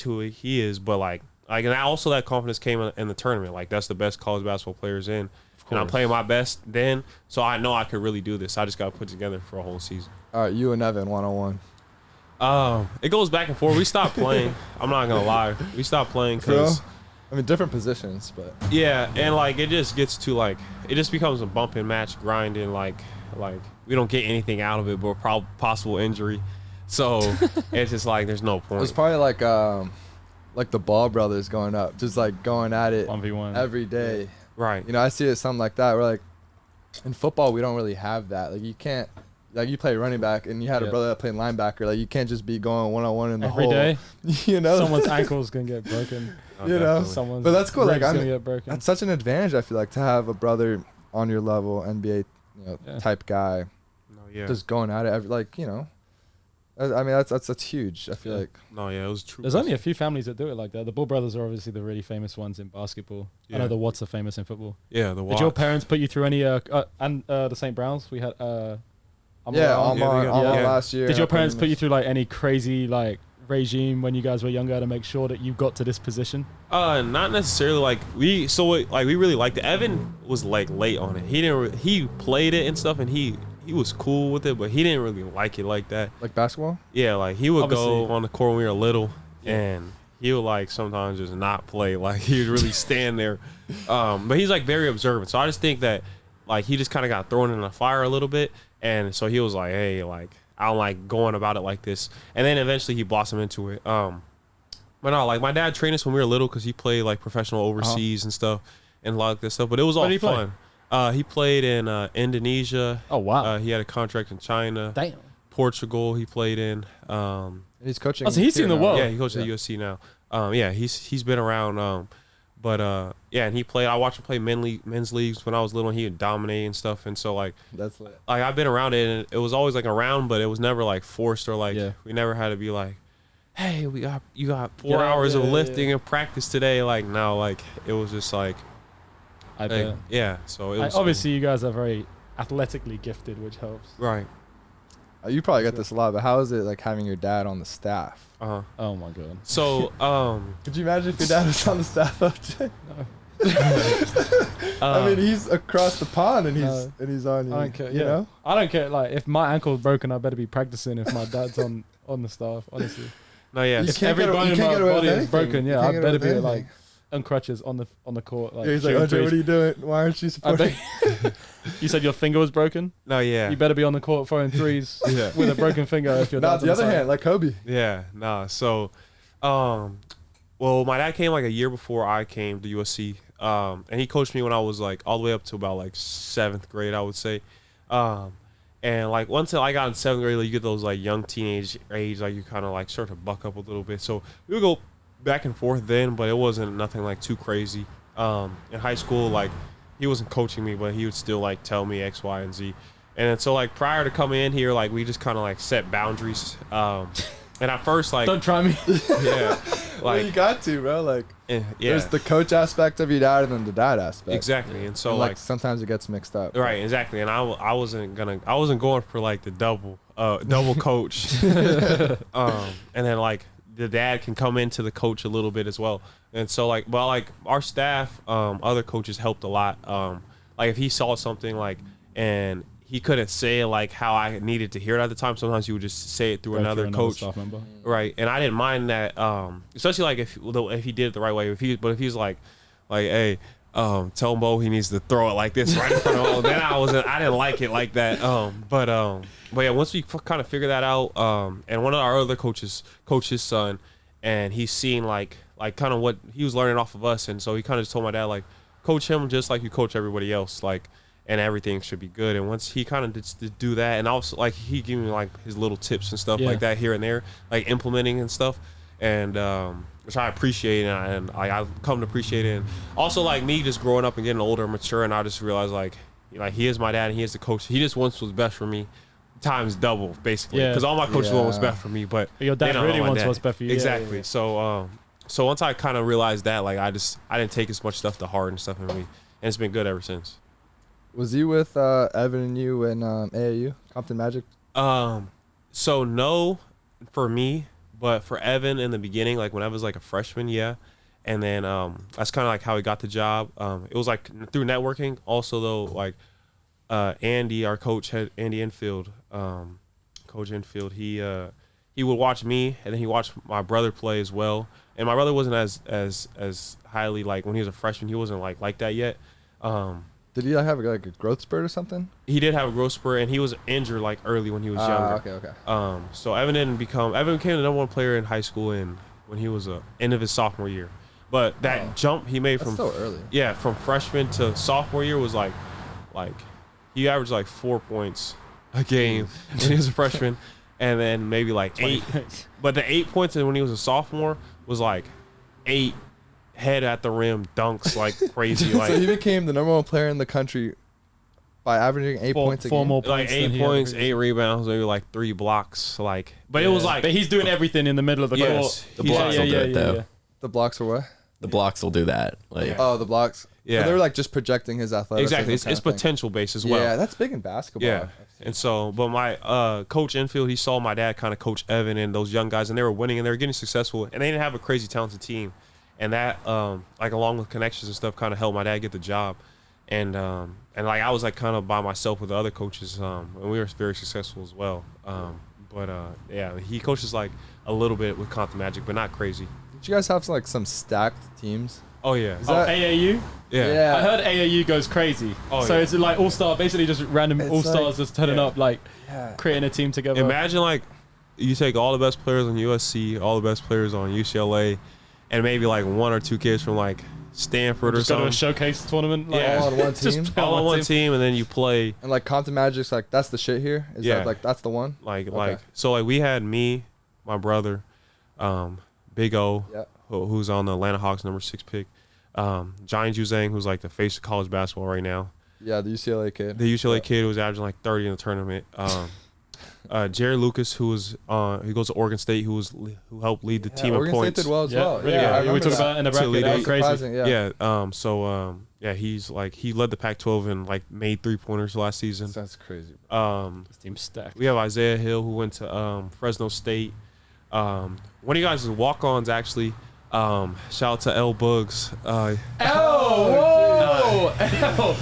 [SPEAKER 2] who he is. But like and also that confidence came in the tournament. Like that's the best college basketball players in, and I'm playing my best then. So I know I could really do this. I just got to put together for a whole season.
[SPEAKER 1] All right, you and Evan 1-on-1.
[SPEAKER 2] It goes back and forth. We stopped playing. I'm not gonna lie. We stopped playing because
[SPEAKER 1] True. I mean, different positions, but
[SPEAKER 2] yeah, and like it just gets to like it just becomes a bump and match grinding. Like we don't get anything out of it, but possible injury. So it's just like there's no
[SPEAKER 1] it
[SPEAKER 2] point.
[SPEAKER 1] was probably like the Ball brothers going up, just like going at it
[SPEAKER 3] 1v1.
[SPEAKER 1] every day.
[SPEAKER 2] Right.
[SPEAKER 1] You know, I see it something like that. Where like in football, we don't really have that. Like you can't. Like you play running back, and you had a
[SPEAKER 3] Yeah.
[SPEAKER 1] brother that played linebacker. Like you can't just be going 1-on-1 in the
[SPEAKER 3] Every
[SPEAKER 1] hole.
[SPEAKER 3] day,
[SPEAKER 1] You know,
[SPEAKER 3] someone's ankle's gonna get broken.
[SPEAKER 2] Oh,
[SPEAKER 1] you know,
[SPEAKER 2] definitely.
[SPEAKER 3] Someone's
[SPEAKER 1] But that's cool, like,
[SPEAKER 3] ribs
[SPEAKER 1] I'm-
[SPEAKER 3] gonna get broken.
[SPEAKER 1] that's such an advantage. I feel like to have a brother on your level, NBA
[SPEAKER 3] Yeah.
[SPEAKER 1] type guy,
[SPEAKER 2] No, yeah.
[SPEAKER 1] just going at it. Like I mean that's huge. I feel
[SPEAKER 3] Yeah.
[SPEAKER 1] like
[SPEAKER 2] No, yeah, it was true.
[SPEAKER 3] There's only a few families that do it like that. The Bull brothers are obviously the really famous ones in basketball. I
[SPEAKER 2] Yeah.
[SPEAKER 3] know the Watts are famous in football.
[SPEAKER 2] Yeah, the
[SPEAKER 3] Did your parents put you through any and the St. Browns? We had
[SPEAKER 1] Almar
[SPEAKER 2] Yeah.
[SPEAKER 1] last year.
[SPEAKER 3] Did your
[SPEAKER 1] I played
[SPEAKER 3] parents
[SPEAKER 1] in
[SPEAKER 3] put
[SPEAKER 1] the-
[SPEAKER 3] you through like any crazy like regime when you guys were younger to make sure that you got to this position?
[SPEAKER 2] Not necessarily. Like we really liked it. Evan was like late on it. He played it and stuff, and he was cool with it, but he didn't really like it like that.
[SPEAKER 1] like basketball?
[SPEAKER 2] Yeah, like he would go
[SPEAKER 3] Obviously.
[SPEAKER 2] on the court when we were little, and he would like sometimes just not play. Like he would really stand there. But he's like very observant. So I just think that like he just kind of got thrown in the fire a little bit, and so he was like, hey, like I don't like going about it like this, and then eventually he blossomed into it. But no, like my dad trained us when we were little because he played like professional overseas and stuff and a lot of this stuff. But it was all fun. He played in Indonesia.
[SPEAKER 3] Oh wow.
[SPEAKER 2] He had a contract in China.
[SPEAKER 3] Damn.
[SPEAKER 2] Portugal. He played in.
[SPEAKER 1] He's coaching.
[SPEAKER 3] Oh, so he's seen the world.
[SPEAKER 2] Yeah, he coaches at USC now. Yeah, he's been around. But yeah, and he played. I watched him play men's leagues when I was little. And he would dominate and stuff. And so like
[SPEAKER 1] That's lit.
[SPEAKER 2] like I've been around it, and it was always like around, but it was never like forced or like we never had to be like, hey, you got 4 hours of lifting and practice today. Like no, like it was just like,
[SPEAKER 3] I bet.
[SPEAKER 2] yeah. So it was
[SPEAKER 3] obviously you guys are very athletically gifted, which helps.
[SPEAKER 2] right.
[SPEAKER 1] You probably get this a lot, but how is it like having your dad on the staff?
[SPEAKER 2] Uh-huh.
[SPEAKER 3] Oh my god.
[SPEAKER 2] So
[SPEAKER 1] Could you imagine if your dad was on the staff, OJ?
[SPEAKER 3] No.
[SPEAKER 1] I mean, he's across the pond and
[SPEAKER 3] No.
[SPEAKER 1] he's on you.
[SPEAKER 3] I don't care.
[SPEAKER 1] You know?
[SPEAKER 3] I don't care. Like, if my ankle's broken, I better be practicing. If my dad's on the staff, honestly.
[SPEAKER 2] no, yeah.
[SPEAKER 1] You
[SPEAKER 3] If
[SPEAKER 1] can't
[SPEAKER 3] every
[SPEAKER 1] get-
[SPEAKER 3] bone
[SPEAKER 1] you
[SPEAKER 3] in
[SPEAKER 1] can't
[SPEAKER 3] my
[SPEAKER 1] get away with
[SPEAKER 3] body is
[SPEAKER 1] anything.
[SPEAKER 3] broken,
[SPEAKER 1] You
[SPEAKER 3] yeah,
[SPEAKER 1] can't
[SPEAKER 3] I
[SPEAKER 1] get
[SPEAKER 3] better
[SPEAKER 1] away
[SPEAKER 3] be
[SPEAKER 1] with
[SPEAKER 3] like
[SPEAKER 1] anything.
[SPEAKER 3] on crutches on the court. Like,
[SPEAKER 1] Yeah, he's like,
[SPEAKER 3] shooting
[SPEAKER 1] OJ,
[SPEAKER 3] threes.
[SPEAKER 1] what are you doing? Why aren't you
[SPEAKER 3] I
[SPEAKER 1] supporting?
[SPEAKER 3] bet. You said your finger was broken.
[SPEAKER 2] No, yeah.
[SPEAKER 3] You better be on the court throwing threes
[SPEAKER 2] Yeah.
[SPEAKER 3] with a broken finger. If you're
[SPEAKER 1] Not
[SPEAKER 3] dad's
[SPEAKER 1] the
[SPEAKER 3] on
[SPEAKER 1] other
[SPEAKER 3] side.
[SPEAKER 1] hand, like Kobe.
[SPEAKER 2] Yeah, nah. So, well, my dad came like a year before I came to USC, and he coached me when I was like all the way up to about like 7th grade, I would say. And like once I got in 7th grade, like, you get those like young teenage age, like you kind of like start to buck up a little bit. So we would go back and forth then, but it wasn't nothing like too crazy. In high school, like he wasn't coaching me, but he would still like tell me X, Y, and Z. And then, so like prior to coming in here, like we just kind of like set boundaries. And at first, like
[SPEAKER 3] Don't try me.
[SPEAKER 2] yeah,
[SPEAKER 1] Well, you
[SPEAKER 2] like
[SPEAKER 1] got to, bro. Like,
[SPEAKER 2] yeah,
[SPEAKER 1] there's the coach aspect of your dad and then the dad aspect.
[SPEAKER 2] exactly. And so
[SPEAKER 1] And,
[SPEAKER 2] like
[SPEAKER 1] sometimes it gets mixed up.
[SPEAKER 2] right, exactly. And I wasn't going for like the double coach. And then like the dad can come into the coach a little bit as well. And so like, well, like our staff, other coaches helped a lot. Like if he saw something like, and he couldn't say like how I needed to hear it at the time, sometimes he would just say it through another coach.
[SPEAKER 3] Staff member.
[SPEAKER 2] Right. And I didn't mind that, especially like if he did it the right way. If he's like, hey, tell Mo he needs to throw it like this right in front of him. Then I didn't like it like that. But yeah, once we kind of figured that out, and one of our other coaches coached his son, and he's seen like kind of what he was learning off of us, and so he kind of just told my dad like, coach him just like you coach everybody else, like, and everything should be good. And once he kind of did do that, and also like he gave me like his little tips and stuff like that here and there, like implementing and stuff, and which I appreciate, and I've come to appreciate it. And also like me just growing up and getting older and mature, and I just realized like he is my dad and he is the coach. He just wants what's best for me, times double basically, because all my coaches want what's best for me, but
[SPEAKER 3] your dad
[SPEAKER 2] they don't
[SPEAKER 3] really
[SPEAKER 2] know my
[SPEAKER 3] wants
[SPEAKER 2] dad.
[SPEAKER 3] what's best for you.
[SPEAKER 2] Exactly.
[SPEAKER 3] Yeah.
[SPEAKER 2] So once I kind of realized that, like I didn't take as much stuff to heart and stuff in me, and it's been good ever since.
[SPEAKER 1] Was you with Evan and you in AAU, Compton Magic?
[SPEAKER 2] So no, for me, but for Evan in the beginning, like when I was like a freshman, yeah. And then that's kind of like how he got the job. It was like through networking. Also though, like Andy, our coach, had Andy Enfield, Coach Enfield. He would watch me, and then he watched my brother play as well. And my brother wasn't as highly, like when he was a freshman, he wasn't like that yet.
[SPEAKER 1] Did he have like a growth spurt or something?
[SPEAKER 2] He did have a growth spurt, and he was injured like early when he was younger.
[SPEAKER 1] Okay.
[SPEAKER 2] So Evan became the number one player in high school when he was end of his sophomore year. But that jump he made
[SPEAKER 1] That's so early.
[SPEAKER 2] Yeah, from freshman to sophomore year was like he averaged like 4 points a game when he was a freshman, and then maybe like 8. But the 8 points when he was a sophomore was like 8 head at the rim dunks like crazy. Like
[SPEAKER 1] So he became the number one player in the country by averaging 8 points a game.
[SPEAKER 3] 4 more
[SPEAKER 2] like
[SPEAKER 3] points.
[SPEAKER 2] 8 points, 8 rebounds, maybe like 3 blocks. Like, but it was like,
[SPEAKER 3] But he's doing everything in the middle of the
[SPEAKER 2] Yes.
[SPEAKER 3] court.
[SPEAKER 8] The blocks will do it though.
[SPEAKER 1] The blocks were what?
[SPEAKER 8] The blocks will do that. Like,
[SPEAKER 1] Oh, the blocks.
[SPEAKER 2] Yeah.
[SPEAKER 1] So they were like just projecting his athleticism.
[SPEAKER 2] exactly. It's
[SPEAKER 1] kind of thing.
[SPEAKER 2] potential based as well.
[SPEAKER 1] Yeah, that's big in basketball.
[SPEAKER 2] Yeah. And so, but my coach Enfield, he saw my dad kind of coach Evan and those young guys, and they were winning and they were getting successful, and they didn't have a crazy talented team, and that like along with connections and stuff kind of helped my dad get the job, and like I was like kind of by myself with the other coaches, and we were very successful as well. But yeah, he coaches like a little bit with Compton Magic, but not crazy.
[SPEAKER 1] Did you guys have like some stacked teams?
[SPEAKER 2] Oh yeah.
[SPEAKER 1] Is that-
[SPEAKER 3] AAU?
[SPEAKER 2] Yeah.
[SPEAKER 3] I heard AAU goes crazy.
[SPEAKER 2] Oh,
[SPEAKER 3] so
[SPEAKER 2] yeah.
[SPEAKER 3] it's like all-star, basically just random
[SPEAKER 1] It's
[SPEAKER 3] all-stars
[SPEAKER 1] like-
[SPEAKER 3] just turning
[SPEAKER 2] yeah.
[SPEAKER 3] up, like
[SPEAKER 1] Yeah.
[SPEAKER 3] creating a team together.
[SPEAKER 2] Imagine like you take all the best players on USC, all the best players on UCLA, and maybe like 1 or 2 kids from like Stanford or
[SPEAKER 3] just go to a
[SPEAKER 2] something.
[SPEAKER 3] showcase tournament. Like,
[SPEAKER 2] Yeah.
[SPEAKER 1] All on one
[SPEAKER 3] just
[SPEAKER 1] team.
[SPEAKER 3] play
[SPEAKER 2] All on one team, and then you play
[SPEAKER 1] And like Compton Magic's like that's the shit here. Is
[SPEAKER 2] Yeah.
[SPEAKER 1] that like that's the one?
[SPEAKER 2] like so like we had me, my brother, Big O,
[SPEAKER 1] Yeah.
[SPEAKER 2] who's on the Atlanta Hawks #6 pick, Johnny Juzang, who's like the face of college basketball right now.
[SPEAKER 1] Yeah, the UCLA kid.
[SPEAKER 2] The UCLA kid who was averaging like 30 in the tournament. Jared Lucas, who was he goes to Oregon State, who helped lead the team in
[SPEAKER 1] Oregon
[SPEAKER 2] points.
[SPEAKER 1] State did well as
[SPEAKER 3] Yeah,
[SPEAKER 1] well.
[SPEAKER 3] really
[SPEAKER 1] yeah,
[SPEAKER 3] good.
[SPEAKER 1] I
[SPEAKER 3] We
[SPEAKER 1] remember
[SPEAKER 3] talked
[SPEAKER 1] that.
[SPEAKER 3] about it in the
[SPEAKER 2] To
[SPEAKER 3] bracket.
[SPEAKER 2] lead
[SPEAKER 3] That
[SPEAKER 2] it.
[SPEAKER 3] was crazy.
[SPEAKER 1] Surprising, yeah.
[SPEAKER 2] Yeah, he's like he led the Pac-12 and like made 3-pointers last season.
[SPEAKER 1] That's crazy.
[SPEAKER 3] This team's stacked.
[SPEAKER 2] We have Isaiah Hill, who went to Fresno State. One of you guys is walk-ons actually. Shout out to L Bugs.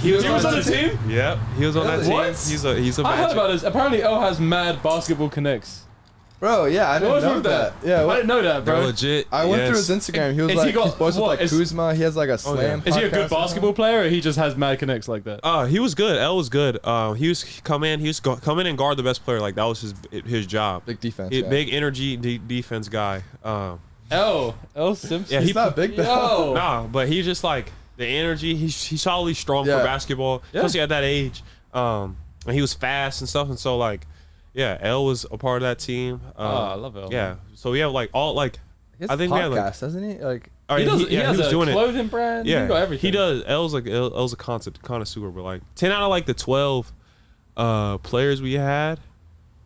[SPEAKER 3] He was on the team?
[SPEAKER 2] Yep, he was on that team.
[SPEAKER 3] What?
[SPEAKER 2] He's a
[SPEAKER 3] I heard
[SPEAKER 2] Magic.
[SPEAKER 3] about this. Apparently, L has mad basketball connects.
[SPEAKER 1] Bro, yeah, I didn't
[SPEAKER 3] What's
[SPEAKER 1] know
[SPEAKER 3] with
[SPEAKER 1] that.
[SPEAKER 3] that?
[SPEAKER 1] Yeah,
[SPEAKER 3] I
[SPEAKER 1] what,
[SPEAKER 3] didn't know that,
[SPEAKER 2] They're
[SPEAKER 3] bro.
[SPEAKER 2] legit.
[SPEAKER 1] I went through
[SPEAKER 2] yes.
[SPEAKER 1] his Instagram. He was
[SPEAKER 3] Is
[SPEAKER 1] like
[SPEAKER 3] he got-
[SPEAKER 1] he's boys with
[SPEAKER 3] what,
[SPEAKER 1] like
[SPEAKER 3] is-
[SPEAKER 1] Kuzma. He has like a
[SPEAKER 2] yeah.
[SPEAKER 1] slam.
[SPEAKER 3] Is he a good
[SPEAKER 1] podcast or
[SPEAKER 3] basketball player, or he just has mad connects like that?
[SPEAKER 2] He was good. L was good. He was come in and guard the best player. Like that was his job.
[SPEAKER 1] Big defense.
[SPEAKER 2] He-
[SPEAKER 1] Yeah.
[SPEAKER 2] Big energy defense guy.
[SPEAKER 3] L Simpson.
[SPEAKER 2] Yeah,
[SPEAKER 1] He's not big though.
[SPEAKER 3] Yo.
[SPEAKER 2] Nah, but he just like the energy. He's solidly strong
[SPEAKER 1] Yeah.
[SPEAKER 2] for basketball,
[SPEAKER 3] Yeah.
[SPEAKER 2] especially at that age. And he was fast and stuff. And so like, yeah, L was a part of that team.
[SPEAKER 3] I love L.
[SPEAKER 2] Yeah, so we have like all like.
[SPEAKER 1] He has
[SPEAKER 2] I
[SPEAKER 1] a
[SPEAKER 2] think we had, like-
[SPEAKER 1] podcast, doesn't he? Like
[SPEAKER 2] all
[SPEAKER 3] He
[SPEAKER 2] right,
[SPEAKER 3] does.
[SPEAKER 2] he, yeah,
[SPEAKER 3] he has
[SPEAKER 2] was
[SPEAKER 3] a
[SPEAKER 2] doing it.
[SPEAKER 3] clothing brand.
[SPEAKER 2] Yeah,
[SPEAKER 3] he got everything.
[SPEAKER 2] he does. L's a connoisseur, but like 10 out of like the 12 players we had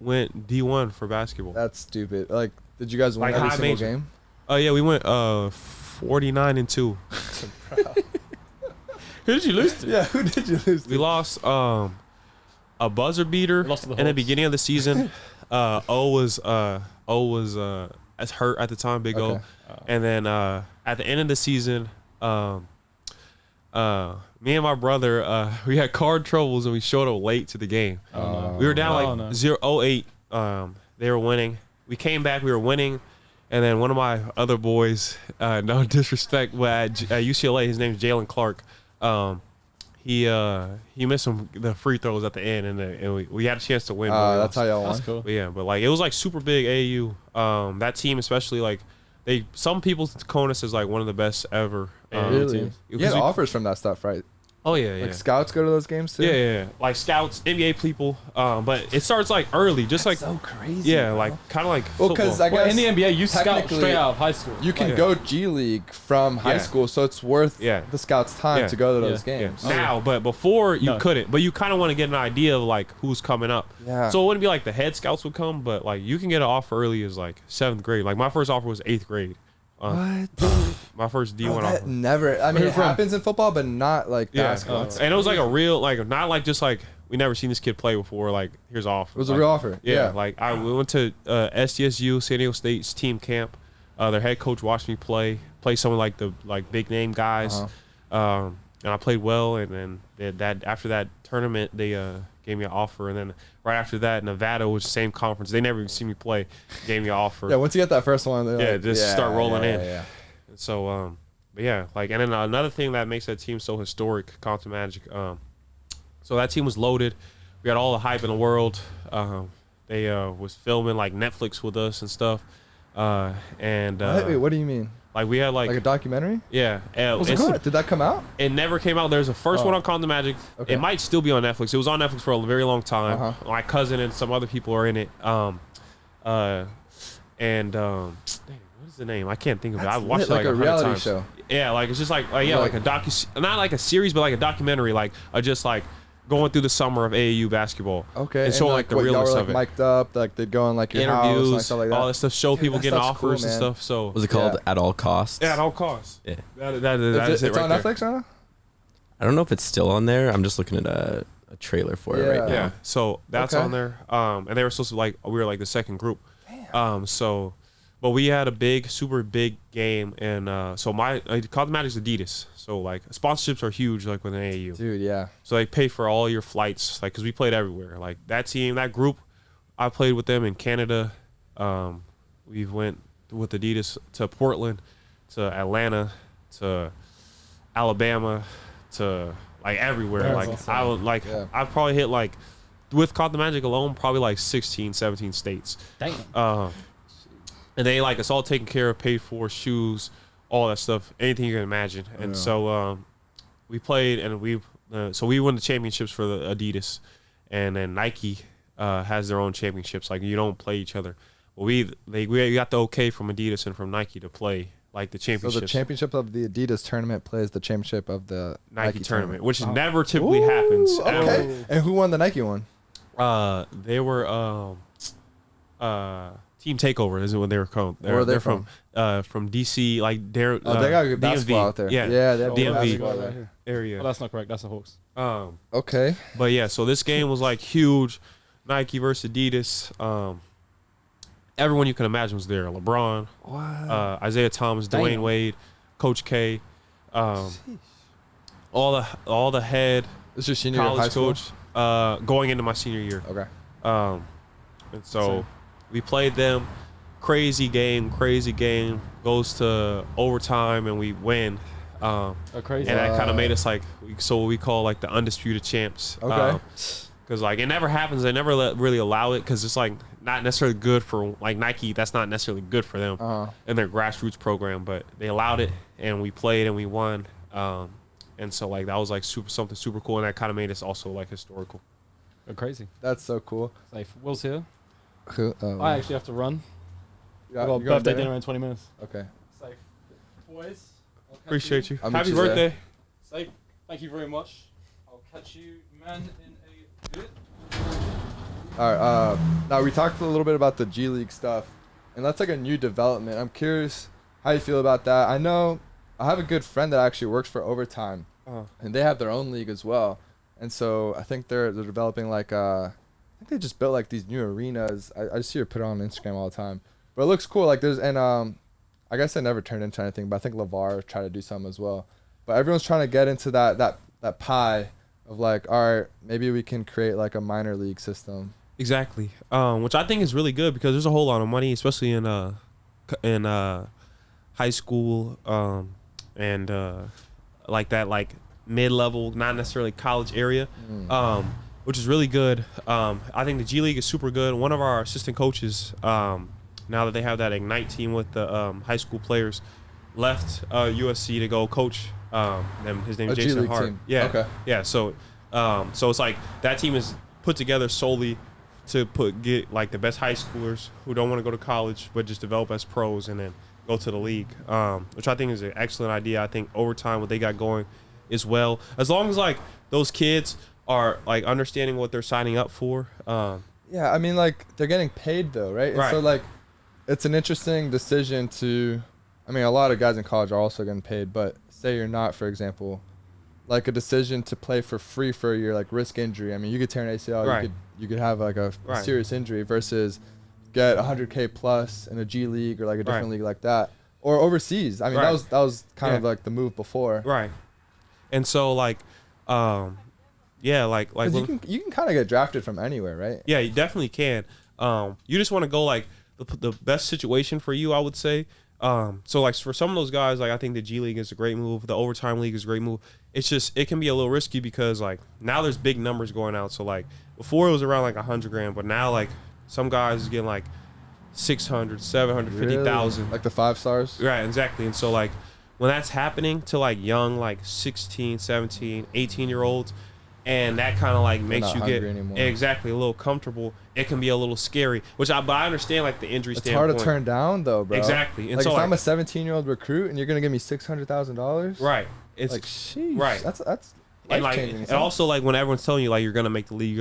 [SPEAKER 2] went D1 for basketball.
[SPEAKER 1] that's stupid. Like, did you guys win
[SPEAKER 2] Like
[SPEAKER 1] every
[SPEAKER 2] high
[SPEAKER 1] single
[SPEAKER 2] major.
[SPEAKER 1] game?
[SPEAKER 2] Oh yeah, we went 49-2.
[SPEAKER 3] Who did you lose to?
[SPEAKER 1] Yeah, who did you lose to?
[SPEAKER 2] We lost a buzzer beater
[SPEAKER 3] We lost to the
[SPEAKER 2] in the
[SPEAKER 3] Hawks.
[SPEAKER 2] beginning of the season. O was as hurt at the time, Big
[SPEAKER 1] Okay.
[SPEAKER 2] O, and then at the end of the season, me and my brother we had card troubles and we showed up late to the game. We were down
[SPEAKER 3] Oh,
[SPEAKER 2] like
[SPEAKER 3] no.
[SPEAKER 2] 0-8. They were winning. We came back. We were winning. And then one of my other boys, no disrespect, but at UCLA, his name's Jalen Clark. He missed the free throws at the end, and we had a chance to win. but we
[SPEAKER 1] That's
[SPEAKER 2] lost.
[SPEAKER 1] how y'all won.
[SPEAKER 3] That's cool.
[SPEAKER 2] But yeah, but like it was like super big AAU. That team especially, like some people cone us as like one of the best ever.
[SPEAKER 1] Really?
[SPEAKER 3] teams.
[SPEAKER 1] You
[SPEAKER 2] Because
[SPEAKER 1] get
[SPEAKER 2] we-
[SPEAKER 1] offers from that stuff, right?
[SPEAKER 2] Oh yeah, yeah.
[SPEAKER 1] Like scouts go to those games too.
[SPEAKER 2] Yeah. Like scouts, NBA people. But it starts like early, just like
[SPEAKER 1] So crazy.
[SPEAKER 2] yeah,
[SPEAKER 1] bro.
[SPEAKER 2] like kind of like
[SPEAKER 1] Well,
[SPEAKER 2] football.
[SPEAKER 1] because I
[SPEAKER 3] Well,
[SPEAKER 1] guess
[SPEAKER 3] in the NBA, you scout
[SPEAKER 1] technically,
[SPEAKER 3] straight out of high school.
[SPEAKER 1] you can
[SPEAKER 2] Yeah.
[SPEAKER 1] go G League from high
[SPEAKER 2] Yeah.
[SPEAKER 1] school, so it's worth
[SPEAKER 2] Yeah.
[SPEAKER 1] the scouts' time
[SPEAKER 2] Yeah.
[SPEAKER 1] to go to
[SPEAKER 3] Yeah.
[SPEAKER 1] those
[SPEAKER 2] Yeah.
[SPEAKER 1] games.
[SPEAKER 2] Now, but before you
[SPEAKER 3] No.
[SPEAKER 2] couldn't. But you kind of want to get an idea of like who's coming up.
[SPEAKER 1] Yeah.
[SPEAKER 2] So it wouldn't be like the head scouts would come, but like you can get an offer early as like 7th grade. Like my first offer was 8th grade.
[SPEAKER 1] What?
[SPEAKER 2] My first D1
[SPEAKER 1] Bro, that
[SPEAKER 2] offer.
[SPEAKER 1] never. I mean,
[SPEAKER 3] Who
[SPEAKER 1] it
[SPEAKER 3] from?
[SPEAKER 1] happens in football, but not like
[SPEAKER 2] Yeah,
[SPEAKER 1] basketball.
[SPEAKER 2] and it was like a real like not like just like we never seen this kid play before. Like here's an offer.
[SPEAKER 1] It was a
[SPEAKER 2] Like,
[SPEAKER 1] real offer.
[SPEAKER 2] Yeah, like we went to SDSU, San Diego State's team camp. Their head coach watched me play some of like the big name guys, and I played well. And then that after that tournament, they gave me an offer. And then right after that, Nevada was the same conference. They never even see me play. Gave me an offer.
[SPEAKER 1] Yeah, once you get that first one, they're
[SPEAKER 2] Yeah,
[SPEAKER 1] like,
[SPEAKER 2] just start rolling in.
[SPEAKER 1] Yeah.
[SPEAKER 2] So, but yeah, like, and then another thing that makes that team so historic, Compton Magic. So that team was loaded. We had all the hype in the world. They was filming like Netflix with us and stuff.
[SPEAKER 1] Wait, what do you mean?
[SPEAKER 2] like we had
[SPEAKER 1] Like a documentary?
[SPEAKER 2] yeah,
[SPEAKER 1] Was it
[SPEAKER 2] it's-
[SPEAKER 1] good? Did that come out?
[SPEAKER 2] it never came out. There's a first one on Compton Magic.
[SPEAKER 1] Okay.
[SPEAKER 2] It might still be on Netflix. It was on Netflix for a very long time.
[SPEAKER 1] Uh-huh.
[SPEAKER 2] My cousin and some other people are in it. Dang, what is the name? I can't think of it. I watched
[SPEAKER 1] lit,
[SPEAKER 2] it like
[SPEAKER 1] a
[SPEAKER 2] 100
[SPEAKER 1] reality
[SPEAKER 2] times.
[SPEAKER 1] show.
[SPEAKER 2] Yeah, like it's just like a not like a series, but like a documentary, like just like going through the summer of AAU basketball.
[SPEAKER 1] Okay.
[SPEAKER 2] and showing like the
[SPEAKER 1] what, y'all
[SPEAKER 2] realness
[SPEAKER 1] were,
[SPEAKER 2] of it.
[SPEAKER 1] Mic'd up, like they'd go on like your house,
[SPEAKER 2] Interviews,
[SPEAKER 1] and stuff like that.
[SPEAKER 2] all that stuff. Show people
[SPEAKER 1] that
[SPEAKER 2] getting
[SPEAKER 1] stuff's cool,
[SPEAKER 2] offers and
[SPEAKER 1] man.
[SPEAKER 2] stuff. So
[SPEAKER 8] Was it called
[SPEAKER 1] Yeah.
[SPEAKER 8] At All Costs?
[SPEAKER 2] yeah, at all costs.
[SPEAKER 8] Yeah.
[SPEAKER 2] That is it
[SPEAKER 1] It's
[SPEAKER 2] right
[SPEAKER 1] on
[SPEAKER 2] there.
[SPEAKER 1] Netflix right now?
[SPEAKER 8] I don't know if it's still on there. I'm just looking at a trailer for it right
[SPEAKER 1] Yeah.
[SPEAKER 8] now.
[SPEAKER 2] Yeah, so that's
[SPEAKER 1] Okay.
[SPEAKER 2] on there. And they were supposed to we were like the second group. But we had a super big game, and so my Compton Magic's Adidas. So like sponsorships are huge, like with an AAU.
[SPEAKER 1] Dude, yeah.
[SPEAKER 2] So they pay for all your flights, like because we played everywhere. Like that team, that group, I played with them in Canada. We went with Adidas to Portland, to Atlanta, to Alabama to like everywhere.
[SPEAKER 3] That's
[SPEAKER 2] Like
[SPEAKER 3] awesome.
[SPEAKER 2] I would like
[SPEAKER 1] Yeah.
[SPEAKER 2] I've probably hit like with Caught the Magic alone probably like 16, 17 states.
[SPEAKER 3] Damn.
[SPEAKER 2] And they like it's all taken care of, paid for, shoes, all that stuff, anything you can imagine. And so we played and we won the championships for the Adidas, and then Nike has their own championships. Like you don't play each other. Well, we got the okay from Adidas and from Nike to play like the
[SPEAKER 1] So
[SPEAKER 2] championships.
[SPEAKER 1] the championship of the Adidas tournament plays the championship of the
[SPEAKER 2] Nike tournament, which never typically happens.
[SPEAKER 1] Ooh, okay. And who won the Nike one?
[SPEAKER 2] They were Team Takeover is what they were called.
[SPEAKER 1] Where are they
[SPEAKER 2] They're from DC. Like they're
[SPEAKER 1] Oh, they got good basketball out there.
[SPEAKER 2] Yeah,
[SPEAKER 1] Yeah, they have good
[SPEAKER 2] DMV
[SPEAKER 1] basketball
[SPEAKER 3] right here.
[SPEAKER 2] area.
[SPEAKER 3] Oh, that's not correct. That's the Hawks.
[SPEAKER 1] Okay.
[SPEAKER 2] But yeah, so this game was like huge. Nike versus Adidas. Everyone you can imagine was there. LeBron, Isaiah Thomas,
[SPEAKER 3] Damn.
[SPEAKER 2] Dwayne Wade, Coach K, all the head
[SPEAKER 1] This is your senior year of high
[SPEAKER 2] college
[SPEAKER 1] school?
[SPEAKER 2] coach going into my senior year.
[SPEAKER 1] Okay.
[SPEAKER 2] And so we played them. Crazy game goes to overtime and we win.
[SPEAKER 3] Oh, crazy.
[SPEAKER 2] And that kind of made us like what we call like the undisputed champs.
[SPEAKER 1] Okay.
[SPEAKER 2] Because like it never happens. They never really allow it because it's like not necessarily good for like Nike. That's not necessarily good for them in their grassroots program. But they allowed it and we played and we won. And so like that was like something super cool, and that kind of made us also like historical.
[SPEAKER 3] Oh, crazy.
[SPEAKER 1] That's so cool.
[SPEAKER 3] Safe. Will's here.
[SPEAKER 1] Who,
[SPEAKER 3] I actually have to run.
[SPEAKER 1] yeah,
[SPEAKER 3] I've got a
[SPEAKER 1] you going
[SPEAKER 3] birthday
[SPEAKER 1] dinner?
[SPEAKER 3] dinner in 20 minutes.
[SPEAKER 1] Okay.
[SPEAKER 3] Safe. Boys. I'll catch
[SPEAKER 2] Appreciate you.
[SPEAKER 1] I'll meet
[SPEAKER 2] Happy
[SPEAKER 1] you there.
[SPEAKER 2] birthday.
[SPEAKER 3] Safe. Thank you very much. I'll catch you, man, in a bit.
[SPEAKER 1] All right. Now we talked a little bit about the G League stuff, and that's like a new development. I'm curious how you feel about that. I know I have a good friend that actually works for Overtime, and they have their own league as well. And so I think they're developing like I think they just built like these new arenas. I see her put it on Instagram all the time, but it looks cool. Like there's I guess it never turned into anything, but I think LeVar tried to do something as well. But everyone's trying to get into that pie of like, all right, maybe we can create like a minor league system.
[SPEAKER 2] Exactly. Which I think is really good because there's a whole lot of money, especially in high school and like that like mid-level, not necessarily college area, which is really good. I think the G League is super good. One of our assistant coaches, now that they have that Ignite team with the high school players, left USC to go coach them. His name is
[SPEAKER 1] A G
[SPEAKER 2] Jason
[SPEAKER 1] League
[SPEAKER 2] Hart.
[SPEAKER 1] team.
[SPEAKER 2] Yeah.
[SPEAKER 1] Okay.
[SPEAKER 2] Yeah. So it's like that team is put together solely to get like the best high schoolers who don't want to go to college but just develop as pros and then go to the league, which I think is an excellent idea. I think Overtime, what they got going as well, as long as like those kids are like understanding what they're signing up for.
[SPEAKER 1] Yeah, I mean, like they're getting paid though, right? And
[SPEAKER 2] Right.
[SPEAKER 1] so like, it's an interesting decision to. I mean, a lot of guys in college are also getting paid, but say you're not, for example, like a decision to play for free for a year, like risk injury. I mean, you could tear an ACL,
[SPEAKER 2] Right.
[SPEAKER 1] you could have like a
[SPEAKER 2] Right.
[SPEAKER 1] serious injury versus get 100K plus in a G League or like a different
[SPEAKER 2] Right.
[SPEAKER 1] league like that, or overseas. I mean,
[SPEAKER 2] Right.
[SPEAKER 1] that was kind of
[SPEAKER 2] Yeah.
[SPEAKER 1] like the move before.
[SPEAKER 2] Right. And so like, yeah, like
[SPEAKER 1] 'Cause you can kind of get drafted from anywhere, right?
[SPEAKER 2] yeah, you definitely can. You just want to go like the best situation for you, I would say. So like for some of those guys, like I think the G League is a great move. The Overtime League is a great move. It's just it can be a little risky because like now there's big numbers going out. So like before it was around like 100 grand, but now like some guys is getting like 600, 750,000.
[SPEAKER 1] Really? Like the 5 stars.
[SPEAKER 2] Right, exactly. And so like when that's happening to like young like 16, 17, 18-year-olds, and that kind of like makes
[SPEAKER 1] not
[SPEAKER 2] you get
[SPEAKER 1] hungry anymore.
[SPEAKER 2] exactly a little comfortable, it can be a little scary, but I understand like the injury
[SPEAKER 1] It's
[SPEAKER 2] standpoint.
[SPEAKER 1] hard to turn down though, bro.
[SPEAKER 2] Exactly. And
[SPEAKER 1] Like
[SPEAKER 2] so
[SPEAKER 1] if
[SPEAKER 2] like,
[SPEAKER 1] I'm a 17-year-old recruit and you're gonna give me $600,000,
[SPEAKER 2] right. It's
[SPEAKER 1] Like, sheesh.
[SPEAKER 2] right.
[SPEAKER 1] That's
[SPEAKER 2] and like
[SPEAKER 1] life-changing.
[SPEAKER 2] and also like when everyone's telling you like you're gonna make the league,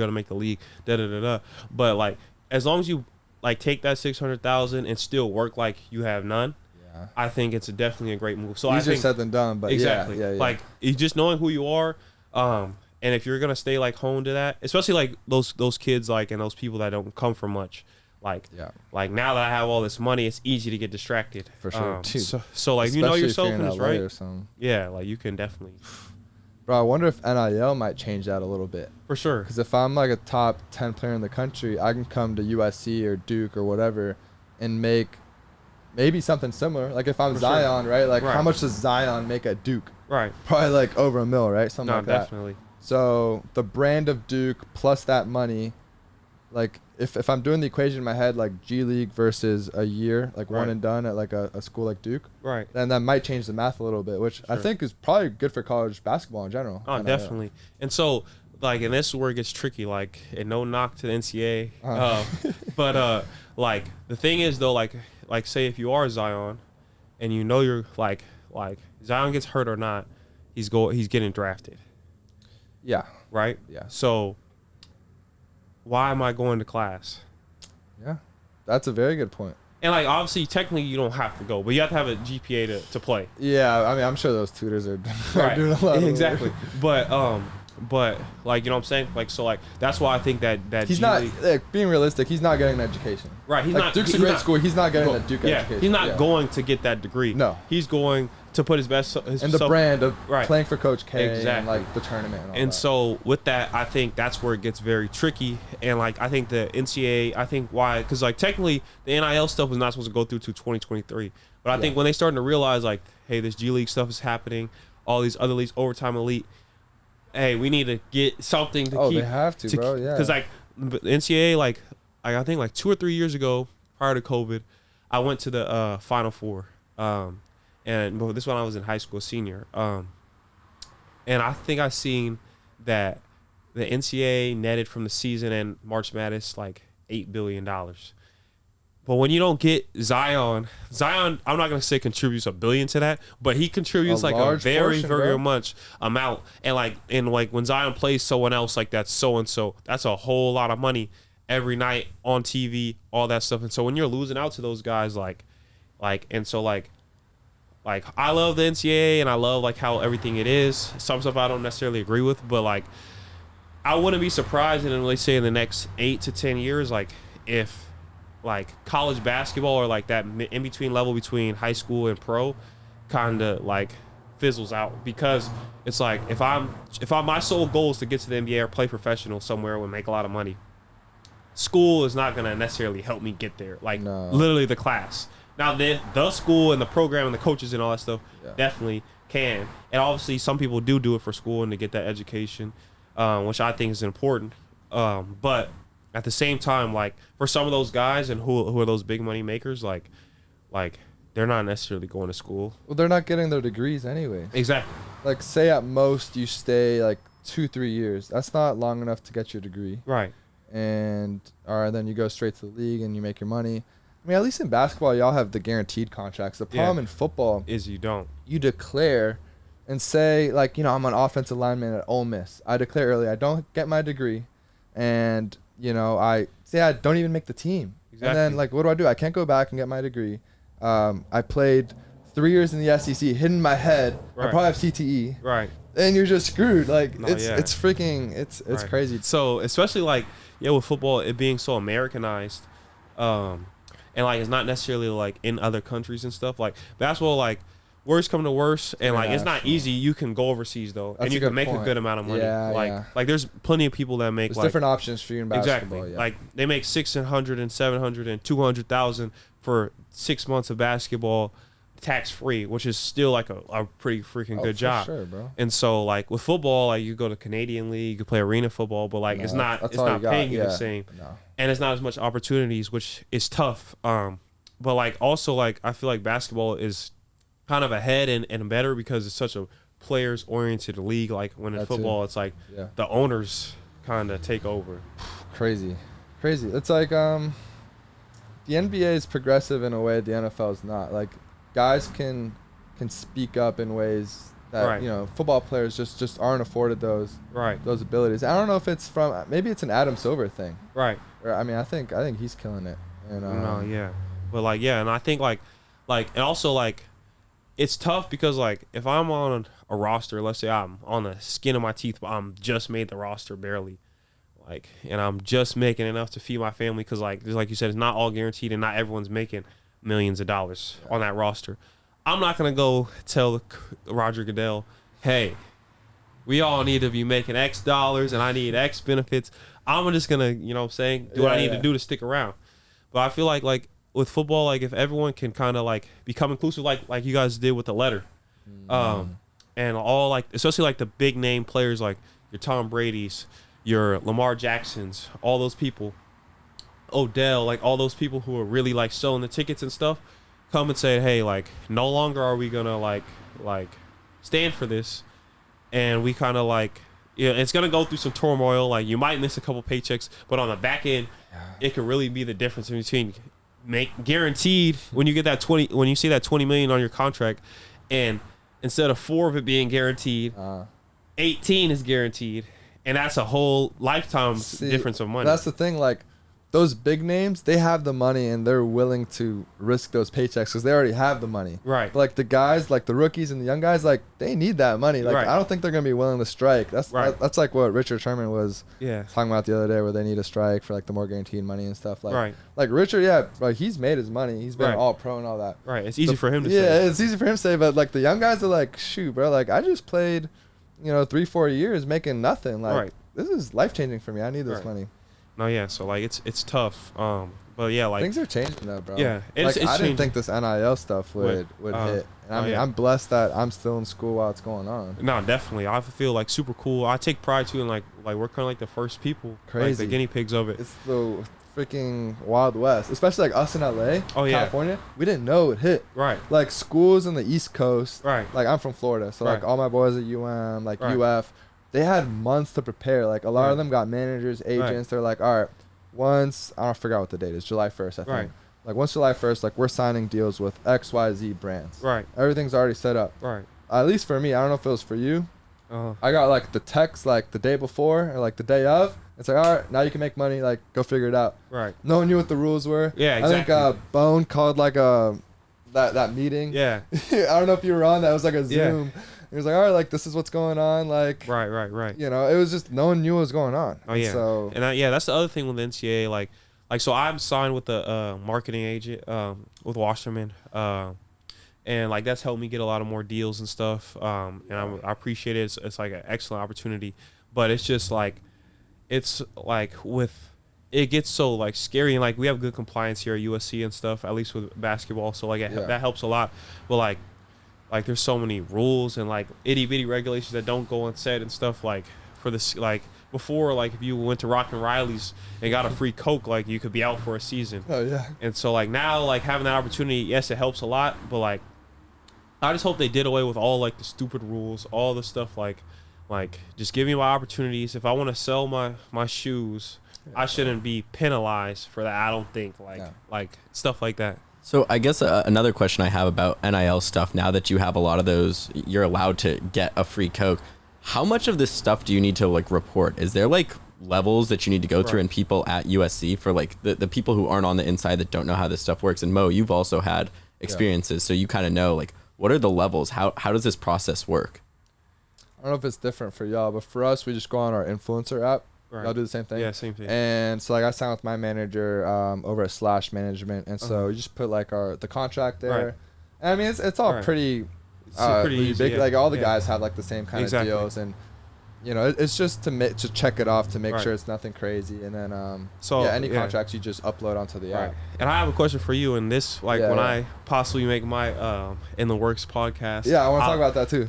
[SPEAKER 2] da da da da. But like as long as you like take that 600,000 and still work like you have none,
[SPEAKER 1] Yeah.
[SPEAKER 2] I think it's definitely a great move. So
[SPEAKER 1] Easier
[SPEAKER 2] I think
[SPEAKER 1] said than done, but
[SPEAKER 2] exactly.
[SPEAKER 1] yeah.
[SPEAKER 2] Like you just knowing who you are, and if you're gonna stay like honed to that, especially like those kids like and those people that don't come from much, like
[SPEAKER 1] Yeah.
[SPEAKER 2] like now that I have all this money, it's easy to get distracted.
[SPEAKER 1] For sure, dude.
[SPEAKER 2] So like you know
[SPEAKER 1] Especially if
[SPEAKER 2] yourself
[SPEAKER 1] you're
[SPEAKER 2] and
[SPEAKER 1] in
[SPEAKER 2] it's
[SPEAKER 1] LA
[SPEAKER 2] right.
[SPEAKER 1] or something.
[SPEAKER 2] Yeah, like you can definitely
[SPEAKER 1] Bro, I wonder if NIL might change that a little bit.
[SPEAKER 2] for sure.
[SPEAKER 1] Because if I'm like a top 10 player in the country, I can come to USC or Duke or whatever and make maybe something similar. Like if I'm
[SPEAKER 2] For sure.
[SPEAKER 1] Zion, right? Like how
[SPEAKER 2] Right.
[SPEAKER 1] much does Zion make at Duke?
[SPEAKER 2] Right.
[SPEAKER 1] Probably like over $1 million, right? Something
[SPEAKER 2] No,
[SPEAKER 1] like that.
[SPEAKER 2] definitely.
[SPEAKER 1] So the brand of Duke plus that money, like if I'm doing the equation in my head, like G League versus a year, like one
[SPEAKER 2] Right.
[SPEAKER 1] and done at like a school like Duke,
[SPEAKER 2] Right.
[SPEAKER 1] then that might change the math a little bit, which I
[SPEAKER 2] Sure.
[SPEAKER 1] think is probably good for college basketball in general.
[SPEAKER 2] Oh,
[SPEAKER 1] And
[SPEAKER 2] definitely. And so, like, and this is where it gets tricky. Like, and no knock to the NCAA, but like the thing is though, like say if you are Zion, and you know you're like Zion gets hurt or not, he's getting drafted,
[SPEAKER 1] Yeah.
[SPEAKER 2] right?
[SPEAKER 1] Yeah.
[SPEAKER 2] So, why am I going to class?
[SPEAKER 1] Yeah. That's a very good point.
[SPEAKER 2] And like obviously, technically, you don't have to go, but you have to have a GPA to play.
[SPEAKER 1] Yeah, I mean, I'm sure those tutors are,
[SPEAKER 2] Right.
[SPEAKER 1] doing a lot. Of
[SPEAKER 2] Exactly.
[SPEAKER 1] work.
[SPEAKER 2] But like you know what I'm saying, like so like that's why I think that
[SPEAKER 1] He's
[SPEAKER 2] G
[SPEAKER 1] not
[SPEAKER 2] League-
[SPEAKER 1] like, being realistic. He's not getting an education.
[SPEAKER 2] right. He's
[SPEAKER 1] Like,
[SPEAKER 2] not.
[SPEAKER 1] Duke's
[SPEAKER 2] he's
[SPEAKER 1] a great
[SPEAKER 2] not-
[SPEAKER 1] school. He's not getting that Duke
[SPEAKER 2] yeah,
[SPEAKER 1] education.
[SPEAKER 2] he's not
[SPEAKER 1] Yeah.
[SPEAKER 2] going to get that degree.
[SPEAKER 1] No.
[SPEAKER 2] He's going to put his best.
[SPEAKER 1] And the brand of
[SPEAKER 2] Right.
[SPEAKER 1] playing for Coach K and
[SPEAKER 2] Exactly.
[SPEAKER 1] like the tournament and all
[SPEAKER 2] And
[SPEAKER 1] that.
[SPEAKER 2] so with that, I think that's where it gets very tricky. And like I think the NCAA, I think why, because like technically the NIL stuff was not supposed to go through to 2023. But I think when they starting to realize like, hey, this G League stuff is happening, all these other leagues, overtime elite. Hey, we need to get something to keep.
[SPEAKER 1] they have to, bro. Yeah.
[SPEAKER 2] Because like the NCAA, like I think like 2 or 3 years ago, prior to COVID, I went to the Final Four. And but this one I was in high school, senior. And I think I seen that the NCAA netted from the season and March Madness like $8 billion. But when you don't get Zion, I'm not gonna say contributes $1 billion to that, but he contributes
[SPEAKER 1] A
[SPEAKER 2] like a
[SPEAKER 1] large
[SPEAKER 2] very,
[SPEAKER 1] portion,
[SPEAKER 2] very
[SPEAKER 1] bro.
[SPEAKER 2] much amount. And like when Zion plays someone else like that, so and so, that's a whole lot of money every night on TV, all that stuff. And so when you're losing out to those guys, like I love the NCAA and I love like how everything it is. Some stuff I don't necessarily agree with, but like I wouldn't be surprised in, let's say, in the next 8 to 10 years, like if like college basketball or like that in between level between high school and pro kind of like fizzles out, because it's like if my sole goal is to get to the NBA or play professional somewhere and make a lot of money, school is not going to necessarily help me get there. Like
[SPEAKER 1] No.
[SPEAKER 2] literally the class. Now the school and the program and the coaches and all that stuff definitely can. And obviously some people do it for school and to get that education, which I think is important. But at the same time, like for some of those guys and who are those big money makers, like they're not necessarily going to school.
[SPEAKER 1] Well, they're not getting their degrees anyway.
[SPEAKER 2] Exactly.
[SPEAKER 1] Like, say at most you stay like 2-3 years. That's not long enough to get your degree.
[SPEAKER 2] Right.
[SPEAKER 1] And then you go straight to the league and you make your money. I mean, at least in basketball, y'all have the guaranteed contracts. The problem in football
[SPEAKER 2] Is you don't.
[SPEAKER 1] you declare and say, like, I'm an offensive lineman at Ole Miss. I declare early I don't get my degree, and I say I don't even make the team.
[SPEAKER 2] Exactly.
[SPEAKER 1] And then, like, what do? I can't go back and get my degree. I played 3 years in the SEC, hidden in my head. I
[SPEAKER 2] Right.
[SPEAKER 1] probably have CTE.
[SPEAKER 2] Right.
[SPEAKER 1] And you're just screwed. Like,
[SPEAKER 2] No,
[SPEAKER 1] it's
[SPEAKER 2] yeah.
[SPEAKER 1] it's freaking it's
[SPEAKER 2] Right.
[SPEAKER 1] crazy.
[SPEAKER 2] So especially like with football, it being so Americanized, and like it's not necessarily like in other countries and stuff. Like basketball, like worst come to worst, and like it's not
[SPEAKER 1] International.
[SPEAKER 2] easy. You can go overseas though,
[SPEAKER 1] That's
[SPEAKER 2] and
[SPEAKER 1] a
[SPEAKER 2] you can
[SPEAKER 1] good
[SPEAKER 2] make a
[SPEAKER 1] point.
[SPEAKER 2] good amount of money.
[SPEAKER 1] Yeah,
[SPEAKER 2] like
[SPEAKER 1] yeah.
[SPEAKER 2] like there's plenty of people that make
[SPEAKER 1] There's
[SPEAKER 2] like
[SPEAKER 1] different options for you in basketball.
[SPEAKER 2] exactly
[SPEAKER 1] Yeah.
[SPEAKER 2] like they make 600 and 700 and 200,000 for 6 months of basketball, tax free, which is still like a pretty freaking good
[SPEAKER 1] for
[SPEAKER 2] job.
[SPEAKER 1] sure, bro.
[SPEAKER 2] And so like with football, like you go to Canadian League, you can play arena football, but like
[SPEAKER 1] No,
[SPEAKER 2] it's not
[SPEAKER 1] that's
[SPEAKER 2] it's
[SPEAKER 1] all
[SPEAKER 2] not
[SPEAKER 1] you got.
[SPEAKER 2] paying you the
[SPEAKER 1] Yeah.
[SPEAKER 2] same,
[SPEAKER 1] No.
[SPEAKER 2] and it's not as much opportunities, which is tough. But like also like I feel like basketball is kind of ahead and better because it's such a players oriented league. Like when in
[SPEAKER 1] That too.
[SPEAKER 2] football, it's like
[SPEAKER 1] Yeah.
[SPEAKER 2] the owners kind of take over.
[SPEAKER 1] Crazy. It's like the NBA is progressive in a way the NFL is not. Like, guys can speak up in ways that
[SPEAKER 2] Right.
[SPEAKER 1] football players just aren't afforded those
[SPEAKER 2] Right.
[SPEAKER 1] abilities. I don't know if it's from maybe it's an Adam Silver thing.
[SPEAKER 2] Right.
[SPEAKER 1] Or, I mean, I think he's killing it. And
[SPEAKER 2] No, yeah. But like yeah, and I think like and also like it's tough because like if I'm on a roster, let's say I'm on the skin of my teeth, but I'm just made the roster barely, like, and I'm just making enough to feed my family because like just like you said, it's not all guaranteed and not everyone's making millions of dollars on that roster. I'm not gonna go tell Roger Goodell, hey, we all need to be making X dollars and I need X benefits. I'm just gonna, you know what I'm saying, do what I need to do to stick around. But I feel like with football, like if everyone can kind of like become inclusive, like you guys did with the letter, and all like especially like the big name players like your Tom Brady's, your Lamar Jacksons, all those people, Odell, like all those people who are really like selling the tickets and stuff, come and say, hey, like no longer are we gonna like stand for this, and we kind of like it's gonna go through some turmoil. Like you might miss a couple paychecks, but on the back end, it could really be the difference between guaranteed when you get that 20 when you see that 20 million on your contract, and instead of 4 of it being guaranteed, 18 is guaranteed, and that's a whole lifetime difference of money.
[SPEAKER 1] That's the thing, like those big names, they have the money and they're willing to risk those paychecks because they already have the money.
[SPEAKER 2] Right.
[SPEAKER 1] But like the guys, like the rookies and the young guys, like they need that money. Like
[SPEAKER 2] Right.
[SPEAKER 1] I don't think they're gonna be willing to strike. That's
[SPEAKER 2] Right.
[SPEAKER 1] that's like what Richard Sherman was
[SPEAKER 2] Yeah.
[SPEAKER 1] talking about the other day, where they need a strike for like the more guaranteed money and stuff. Like
[SPEAKER 2] Right.
[SPEAKER 1] like Richard, yeah, like he's made his money. He's been
[SPEAKER 2] Right.
[SPEAKER 1] all pro and all that.
[SPEAKER 2] Right. It's easy for him to say.
[SPEAKER 1] Yeah, it's easy for him to say, but like the young guys are like, shoot, bro, like I just played, 3-4 years making nothing. Like
[SPEAKER 2] Right.
[SPEAKER 1] this is life changing for me. I need this
[SPEAKER 2] Right.
[SPEAKER 1] money.
[SPEAKER 2] No, yeah. So like it's tough. But yeah, like
[SPEAKER 1] Things are changing though, bro.
[SPEAKER 2] Yeah, it's
[SPEAKER 1] I didn't
[SPEAKER 2] changing.
[SPEAKER 1] think this NIL stuff would hit. And I mean,
[SPEAKER 2] yeah.
[SPEAKER 1] I'm blessed that I'm still in school while it's going on.
[SPEAKER 2] No, definitely. I feel like super cool. I take pride too in like we're kind of like the first people, like
[SPEAKER 1] Crazy.
[SPEAKER 2] the guinea pigs of it.
[SPEAKER 1] It's the freaking Wild West, especially like us in LA,
[SPEAKER 2] Oh, yeah.
[SPEAKER 1] California. We didn't know it hit.
[SPEAKER 2] Right.
[SPEAKER 1] Like schools in the East Coast.
[SPEAKER 2] Right.
[SPEAKER 1] Like I'm from Florida, so like
[SPEAKER 2] Right.
[SPEAKER 1] all my boys at UM, like
[SPEAKER 2] Right.
[SPEAKER 1] UF, they had months to prepare. Like a lot
[SPEAKER 2] Right.
[SPEAKER 1] of them got managers, agents. They're like, all right, once I don't forget what the date is, July 1st, I think.
[SPEAKER 2] Right.
[SPEAKER 1] Like once July 1st, like we're signing deals with XYZ brands.
[SPEAKER 2] Right.
[SPEAKER 1] Everything's already set up.
[SPEAKER 2] Right.
[SPEAKER 1] At least for me, I don't know if it was for you.
[SPEAKER 2] Uh,
[SPEAKER 1] I got like the text like the day before or like the day of. It's like, all right, now you can make money. Like go figure it out.
[SPEAKER 2] right.
[SPEAKER 1] No one knew what the rules were.
[SPEAKER 2] Yeah,
[SPEAKER 1] I think
[SPEAKER 2] exactly.
[SPEAKER 1] Bone called like that meeting.
[SPEAKER 2] Yeah.
[SPEAKER 1] I don't know if you were on that. It was like a
[SPEAKER 2] Yeah.
[SPEAKER 1] Zoom. He was like, all right, like this is what's going on. Like,
[SPEAKER 2] Right. Right. Right.
[SPEAKER 1] it was just no one knew what was going on.
[SPEAKER 2] Oh yeah.
[SPEAKER 1] So
[SPEAKER 2] And yeah, that's the other thing with the NCAA. Like so I'm signed with the marketing agent with Wasserman. And like that's helped me get a lot of more deals and stuff. And I appreciate it. It's like an excellent opportunity, but it's just like, it gets so like scary, and like we have good compliance here at USC and stuff, at least with basketball. So like that helps a lot. But like there's so many rules and like itty bitty regulations that don't go unsaid and stuff. Like for this, like before, like if you went to Rock and Riley's and got a free Coke, like you could be out for a season.
[SPEAKER 1] oh yeah.
[SPEAKER 2] And so like now, like having that opportunity, yes, it helps a lot. But like I just hope they did away with all like the stupid rules, all the stuff like just give me my opportunities. If I want to sell my shoes, I shouldn't be penalized for that. I don't think like stuff like that.
[SPEAKER 8] So I guess another question I have about NIL stuff, now that you have a lot of those, you're allowed to get a free Coke. How much of this stuff do you need to like report? Is there like levels that you need to go through, and people at USC for like the people who aren't on the inside that don't know how this stuff works? And Mo, you've also had experiences, so you kind of know like what are the levels? How does this process work?
[SPEAKER 1] I don't know if it's different for y'all, but for us, we just go on our influencer app.
[SPEAKER 2] Right.
[SPEAKER 1] Y'all do the same thing?
[SPEAKER 2] Yeah, same thing.
[SPEAKER 1] And so like I signed with my manager over at Slash Management, and so you just put like the contract there.
[SPEAKER 2] Right.
[SPEAKER 1] And I mean it's all
[SPEAKER 2] Right.
[SPEAKER 1] pretty
[SPEAKER 2] pretty easy,
[SPEAKER 1] big.
[SPEAKER 2] yeah.
[SPEAKER 1] Like all the
[SPEAKER 2] Yeah.
[SPEAKER 1] guys have like the same kind
[SPEAKER 2] Exactly.
[SPEAKER 1] of deals, and it's just to check it off to make
[SPEAKER 2] Right.
[SPEAKER 1] sure it's nothing crazy, and then
[SPEAKER 2] So,
[SPEAKER 1] any
[SPEAKER 2] yeah.
[SPEAKER 1] contracts you just upload onto the app.
[SPEAKER 2] Right. And I have a question for you. And this, like,
[SPEAKER 1] Yeah,
[SPEAKER 2] when
[SPEAKER 1] yeah.
[SPEAKER 2] I possibly make my In the Works podcast.
[SPEAKER 1] Yeah, I want to talk about that too.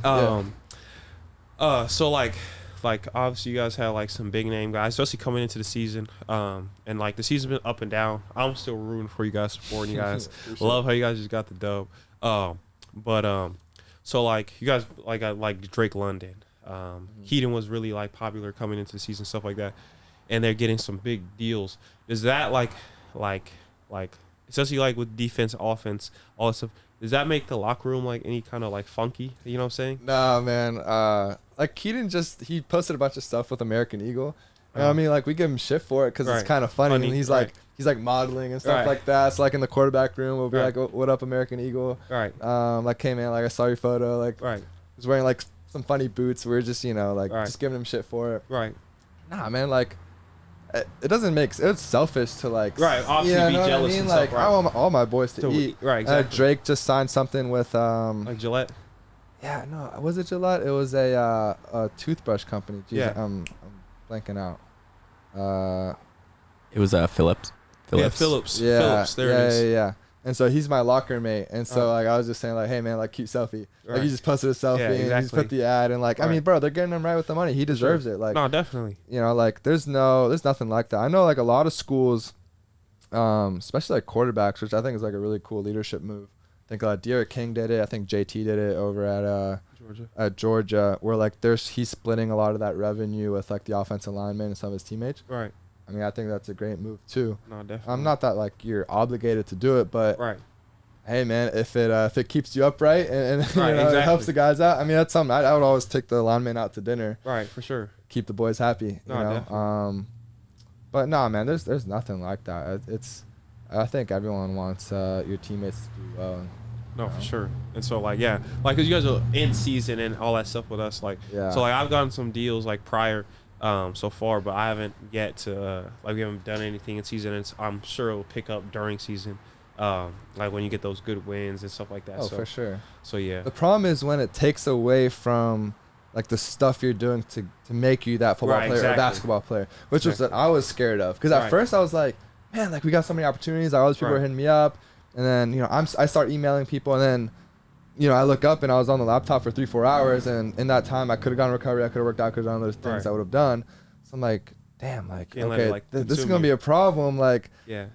[SPEAKER 2] So like obviously you guys have like some big name guys, especially coming into the season. And like the season's been up and down. I'm still rooting for you guys, supporting you guys. Love how you guys just got the dub. So like you guys like Drake London. Heaton was really like popular coming into the season, stuff like that. And they're getting some big deals. Is that like especially like with defense, offense, all that stuff, does that make the locker room like any kind of like funky? You know what I'm saying?
[SPEAKER 1] Nah, man. Like Keaton he posted a bunch of stuff with American Eagle. You know what I mean? Like we give him shit for it because it's
[SPEAKER 2] Right.
[SPEAKER 1] kind of funny. And he's
[SPEAKER 2] Right.
[SPEAKER 1] like modeling and stuff
[SPEAKER 2] Right.
[SPEAKER 1] like that. So like in the quarterback room, we'll be
[SPEAKER 2] Right.
[SPEAKER 1] like, "What up, American Eagle?"
[SPEAKER 2] Right.
[SPEAKER 1] Like came in, like I saw your photo. Like
[SPEAKER 2] Right.
[SPEAKER 1] he's wearing like some funny boots. We're just like
[SPEAKER 2] Right.
[SPEAKER 1] just giving him shit for it.
[SPEAKER 2] Right.
[SPEAKER 1] Nah, man. Like it doesn't make it's selfish to like
[SPEAKER 2] Right, obviously be
[SPEAKER 1] know what
[SPEAKER 2] jealous
[SPEAKER 1] I mean?
[SPEAKER 2] and
[SPEAKER 1] Like
[SPEAKER 2] stuff, right.
[SPEAKER 1] I want all my boys to
[SPEAKER 2] So
[SPEAKER 1] eat.
[SPEAKER 2] right, exactly.
[SPEAKER 1] Drake just signed something with
[SPEAKER 2] Like Gillette.
[SPEAKER 1] Yeah, no, was it Gillette? It was a toothbrush company. Jeez,
[SPEAKER 2] Yeah.
[SPEAKER 1] I'm blanking out.
[SPEAKER 8] It was Phillips.
[SPEAKER 2] Yeah, Phillips.
[SPEAKER 1] Yeah,
[SPEAKER 2] Phillips. There
[SPEAKER 1] yeah,
[SPEAKER 2] it is.
[SPEAKER 1] yeah. And so he's my locker mate. And so like I was just saying like, hey man, like cute selfie. Like he just posted a selfie and he just put the ad and like I mean, bro, they're getting him right with the money. He deserves it. Like
[SPEAKER 2] no, definitely.
[SPEAKER 1] You know, like there's nothing like that. I know like a lot of schools, especially like quarterbacks, which I think is like a really cool leadership move. I think De'Aaron King did it. I think JT did it over at Georgia, where like he's splitting a lot of that revenue with like the offensive linemen and some of his teammates.
[SPEAKER 2] Right.
[SPEAKER 1] I mean, I think that's a great move too.
[SPEAKER 2] No, definitely.
[SPEAKER 1] I'm not that like you're obligated to do it, but hey man, if it keeps you upright and it helps the guys out. I mean, that's something I would always take the linemen out to dinner.
[SPEAKER 2] Right, for sure.
[SPEAKER 1] Keep the boys happy.
[SPEAKER 2] No,
[SPEAKER 1] you know?
[SPEAKER 2] definitely.
[SPEAKER 1] But no, man, there's nothing like that. I think everyone wants your teammates to do well.
[SPEAKER 2] No, for sure. And so, like, yeah. Like, because you guys are in season and all that stuff with us. Like, so, like, I've gotten some deals, like, prior so far, but I haven't yet to, like, we haven't done anything in season. And I'm sure it'll pick up during season, like, when you get those good wins and stuff like that.
[SPEAKER 1] Oh,
[SPEAKER 2] so,
[SPEAKER 1] for sure.
[SPEAKER 2] So, yeah.
[SPEAKER 1] The problem is when it takes away from, like, the stuff you're doing to make you that football player or basketball player, which was what I was scared of. Because at first I was like, man, like, we got so many opportunities. Like, all these people are hitting me up. And then, you know, I start emailing people, and then, you know, I look up and I was on the laptop for 3-4 hours, and in that time I could have gone recovery, I could have worked out, could have done other things I would have done. So I'm like, damn, like, okay, this is gonna be a problem. Like,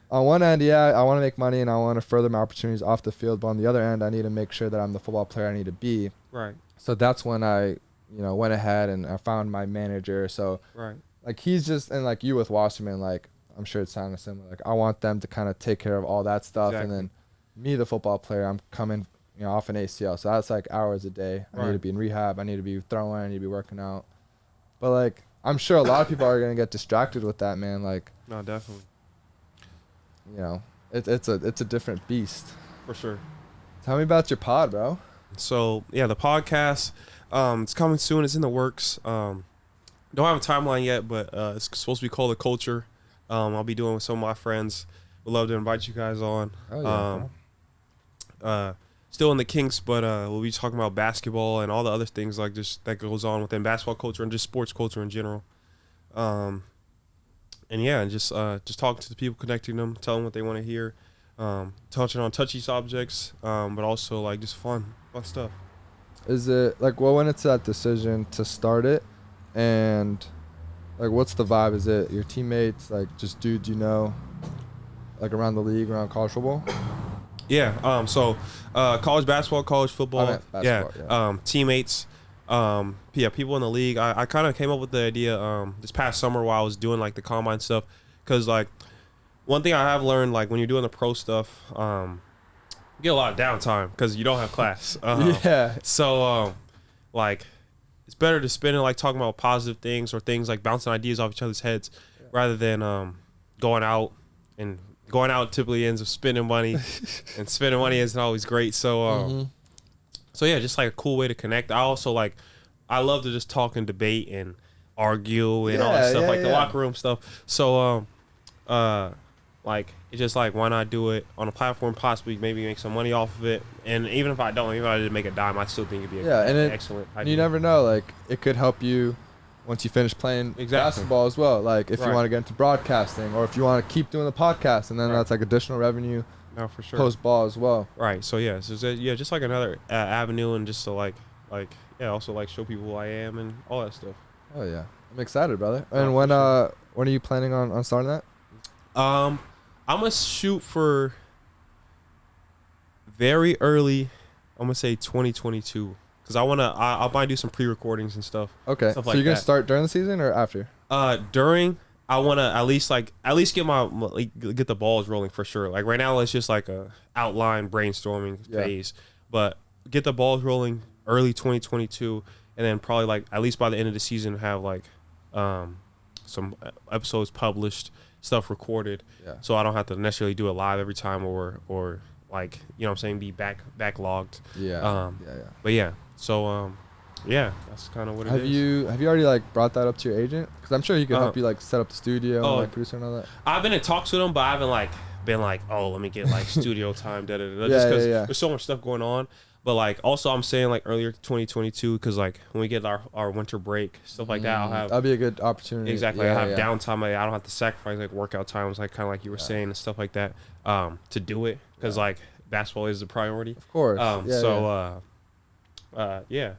[SPEAKER 1] on one end, I want to make money and I want to further my opportunities off the field, but on the other end, I need to make sure that I'm the football player I need to be.
[SPEAKER 2] Right.
[SPEAKER 1] So that's when I, you know, went ahead and I found my manager. So like he's just, and like you with Wasserman, like, I'm sure it sounded similar. Like I want them to kind of take care of all that stuff, and then me, the football player, I'm coming, you know, off an ACL, so that's like hours a day. I need to be in rehab. I need to be throwing. I need to be working out. But like, I'm sure a lot of people are gonna get distracted with that, man. Like,
[SPEAKER 2] no, definitely.
[SPEAKER 1] You know, it's a different beast.
[SPEAKER 2] For sure.
[SPEAKER 1] Tell me about your pod, bro.
[SPEAKER 2] So yeah, the podcast, it's coming soon. It's in the works. Don't have a timeline yet, but it's supposed to be called The Culture. I'll be doing with some of my friends. Would love to invite you guys on.
[SPEAKER 1] Oh, yeah,
[SPEAKER 2] still in the kinks, but we'll be talking about basketball and all the other things like just that goes on within basketball culture and just sports culture in general. And yeah, and just talking to the people, connecting them, telling them what they want to hear, touching on touchy subjects, but also like just fun stuff.
[SPEAKER 1] Is it like what went into that decision to start it, and like what's the vibe? Is it your teammates, like just dudes you know, like around the league, around college football?
[SPEAKER 2] Yeah. So college basketball, college football. Teammates. People in the league. I kind of came up with the idea this past summer while I was doing like the combine stuff, because like one thing I have learned, like when you're doing the pro stuff, you get a lot of downtime because you don't have class. So like it's better to spend it like talking about positive things or things like bouncing ideas off each other's heads rather than going out. And going out typically ends up spending money, and spending money isn't always great. So so yeah, just like a cool way to connect. I love to just talk and debate and argue and all that stuff, like the locker room stuff. So like it's just like, why not do it on a platform, possibly maybe make some money off of it, and even if I didn't make a dime, I still think it'd be an excellent idea.
[SPEAKER 1] You never know, like it could help you once you finish playing basketball as well. Like if you want to get into broadcasting, or if you want to keep doing the podcast, and then that's like additional revenue.
[SPEAKER 2] No, for sure.
[SPEAKER 1] Post ball as well.
[SPEAKER 2] Right. So yeah, just like another avenue, and just to also like show people who I am and all that stuff.
[SPEAKER 1] Oh yeah, I'm excited, brother. And when are you planning on starting that?
[SPEAKER 2] I'm gonna shoot for very early. I'm gonna say 2022. Because I'll probably do some pre-recordings and stuff.
[SPEAKER 1] Okay.
[SPEAKER 2] Stuff
[SPEAKER 1] So
[SPEAKER 2] like
[SPEAKER 1] you're gonna
[SPEAKER 2] that.
[SPEAKER 1] start during the season or after?
[SPEAKER 2] During, I want to at least get the balls rolling for sure. Like right now, it's just like a outline brainstorming phase, but get the balls rolling early 2022, and then probably like at least by the end of the season have like some episodes published, stuff recorded, so I don't have to necessarily do it live every time or like, you know what I'm saying, be backlogged. But yeah. So, that's kind of what it is.
[SPEAKER 1] Have you already like brought that up to your agent? Because I'm sure he could help you like set up the studio and like producer and all that.
[SPEAKER 2] I've been in talks with him, but I haven't like been like, oh, let me get like studio time, just because there's so much stuff going on. But like also I'm saying like earlier 2022 because like when we get our winter break stuff like that, I'll have
[SPEAKER 1] That'd be a good opportunity.
[SPEAKER 2] exactly.
[SPEAKER 1] Yeah,
[SPEAKER 2] I have
[SPEAKER 1] yeah.
[SPEAKER 2] downtime. I don't have to sacrifice like workout times, like kind of like you were saying and stuff like that, to do it because like basketball is the priority.
[SPEAKER 1] Of course.
[SPEAKER 2] Yeah.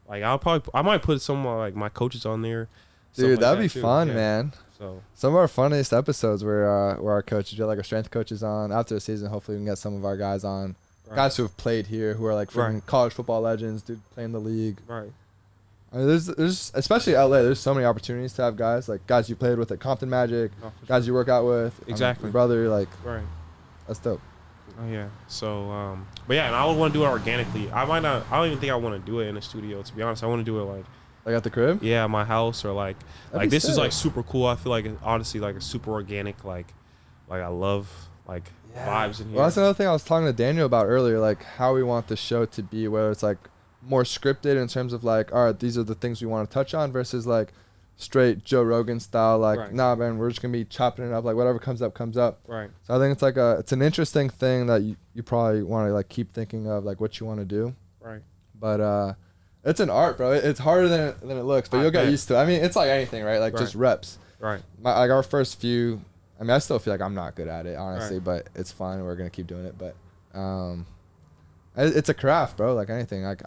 [SPEAKER 2] Like I might put some of like my coaches on there.
[SPEAKER 1] Dude,
[SPEAKER 2] like
[SPEAKER 1] that'd
[SPEAKER 2] that
[SPEAKER 1] be
[SPEAKER 2] too.
[SPEAKER 1] fun,
[SPEAKER 2] Yeah.
[SPEAKER 1] man.
[SPEAKER 2] So
[SPEAKER 1] Some of our funniest episodes were our coaches. We had like our strength coaches on. After the season, hopefully we can get some of our guys on.
[SPEAKER 2] right.
[SPEAKER 1] Guys who have played here, who are like freaking
[SPEAKER 2] Right.
[SPEAKER 1] college football legends, dude, playing the league.
[SPEAKER 2] Right.
[SPEAKER 1] I mean, there's especially LA. There's so many opportunities to have guys like guys you played with at Compton Magic,
[SPEAKER 2] Oh, for
[SPEAKER 1] guys you work out with. I mean,
[SPEAKER 2] Exactly.
[SPEAKER 1] your brother, like
[SPEAKER 2] Right.
[SPEAKER 1] that's dope.
[SPEAKER 2] Oh yeah. So but yeah, and I would want to do it organically. I don't even think I want to do it in a studio, to be honest. I want to do it
[SPEAKER 1] Like at the crib.
[SPEAKER 2] yeah, my house or like
[SPEAKER 1] That'd be
[SPEAKER 2] this is
[SPEAKER 1] sick.
[SPEAKER 2] like super cool. I feel like it's honestly like a super organic like I love like vibes in here.
[SPEAKER 1] Well, that's another thing I was talking to Daniel about earlier, like how we want the show to be, whether it's like more scripted in terms of like, all right, these are the things we want to touch on versus like straight Joe Rogan style, like,
[SPEAKER 2] Right.
[SPEAKER 1] nah, man, we're just gonna be chopping it up, like whatever comes up, comes up.
[SPEAKER 2] Right.
[SPEAKER 1] So I think it's like it's an interesting thing that you probably want to like keep thinking of, like what you want to do.
[SPEAKER 2] Right.
[SPEAKER 1] But it's an art, bro. It's harder than it looks, but
[SPEAKER 2] I
[SPEAKER 1] you'll get
[SPEAKER 2] bet.
[SPEAKER 1] used to it. I mean, it's like anything, right? Like just reps.
[SPEAKER 2] Right.
[SPEAKER 1] Like our first few, I mean, I still feel like I'm not good at it, honestly,
[SPEAKER 2] Right.
[SPEAKER 1] but it's fun. We're gonna keep doing it, but it's a craft, bro. Like anything, like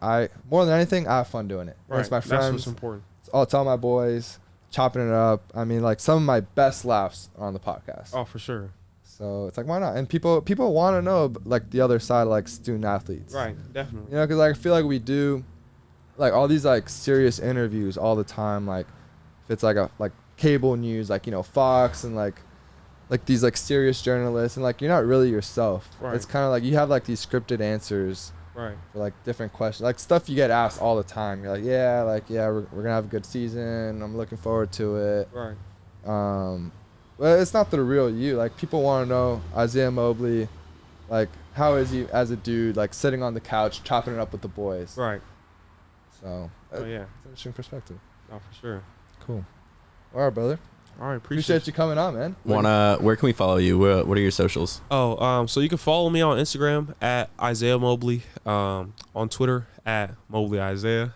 [SPEAKER 1] more than anything, I have fun doing it.
[SPEAKER 2] Right.
[SPEAKER 1] It's my
[SPEAKER 2] That's
[SPEAKER 1] friends.
[SPEAKER 2] what's important.
[SPEAKER 1] It's all my boys chopping it up. I mean, like some of my best laughs are on the podcast.
[SPEAKER 2] Oh, for sure.
[SPEAKER 1] So it's like, why not? And people want to know like the other side of like student athletes.
[SPEAKER 2] Right. Definitely.
[SPEAKER 1] You know, because like I feel like we do like all these like serious interviews all the time. Like if it's like a like cable news, like, you know, Fox and like these like serious journalists, and like you're not really yourself.
[SPEAKER 2] Right.
[SPEAKER 1] It's kind of like you have like these scripted answers
[SPEAKER 2] Right.
[SPEAKER 1] for like different questions, like stuff you get asked all the time. You're like, yeah, we're gonna have a good season. I'm looking forward to it.
[SPEAKER 2] Right.
[SPEAKER 1] But it's not the real you. Like people want to know Isaiah Mobley, like how is he as a dude, like sitting on the couch chopping it up with the boys.
[SPEAKER 2] Right.
[SPEAKER 1] So
[SPEAKER 2] Oh yeah.
[SPEAKER 1] it's an interesting perspective.
[SPEAKER 2] Oh, for sure.
[SPEAKER 1] Cool. All right, brother.
[SPEAKER 2] All right.
[SPEAKER 1] Appreciate you coming on, man.
[SPEAKER 8] Where can we follow you? What are your socials?
[SPEAKER 2] Oh, so you can follow me on Instagram at Isaiah Mobley, on Twitter at Mobley Isaiah,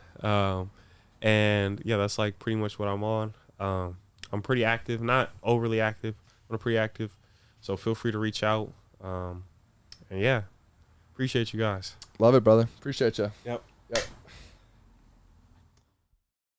[SPEAKER 2] and yeah, that's like pretty much what I'm on. I'm pretty active, not overly active, but I'm pretty active, so feel free to reach out. And yeah, appreciate you guys.
[SPEAKER 1] Love it, brother. Appreciate you.
[SPEAKER 2] Yep.
[SPEAKER 1] Yep.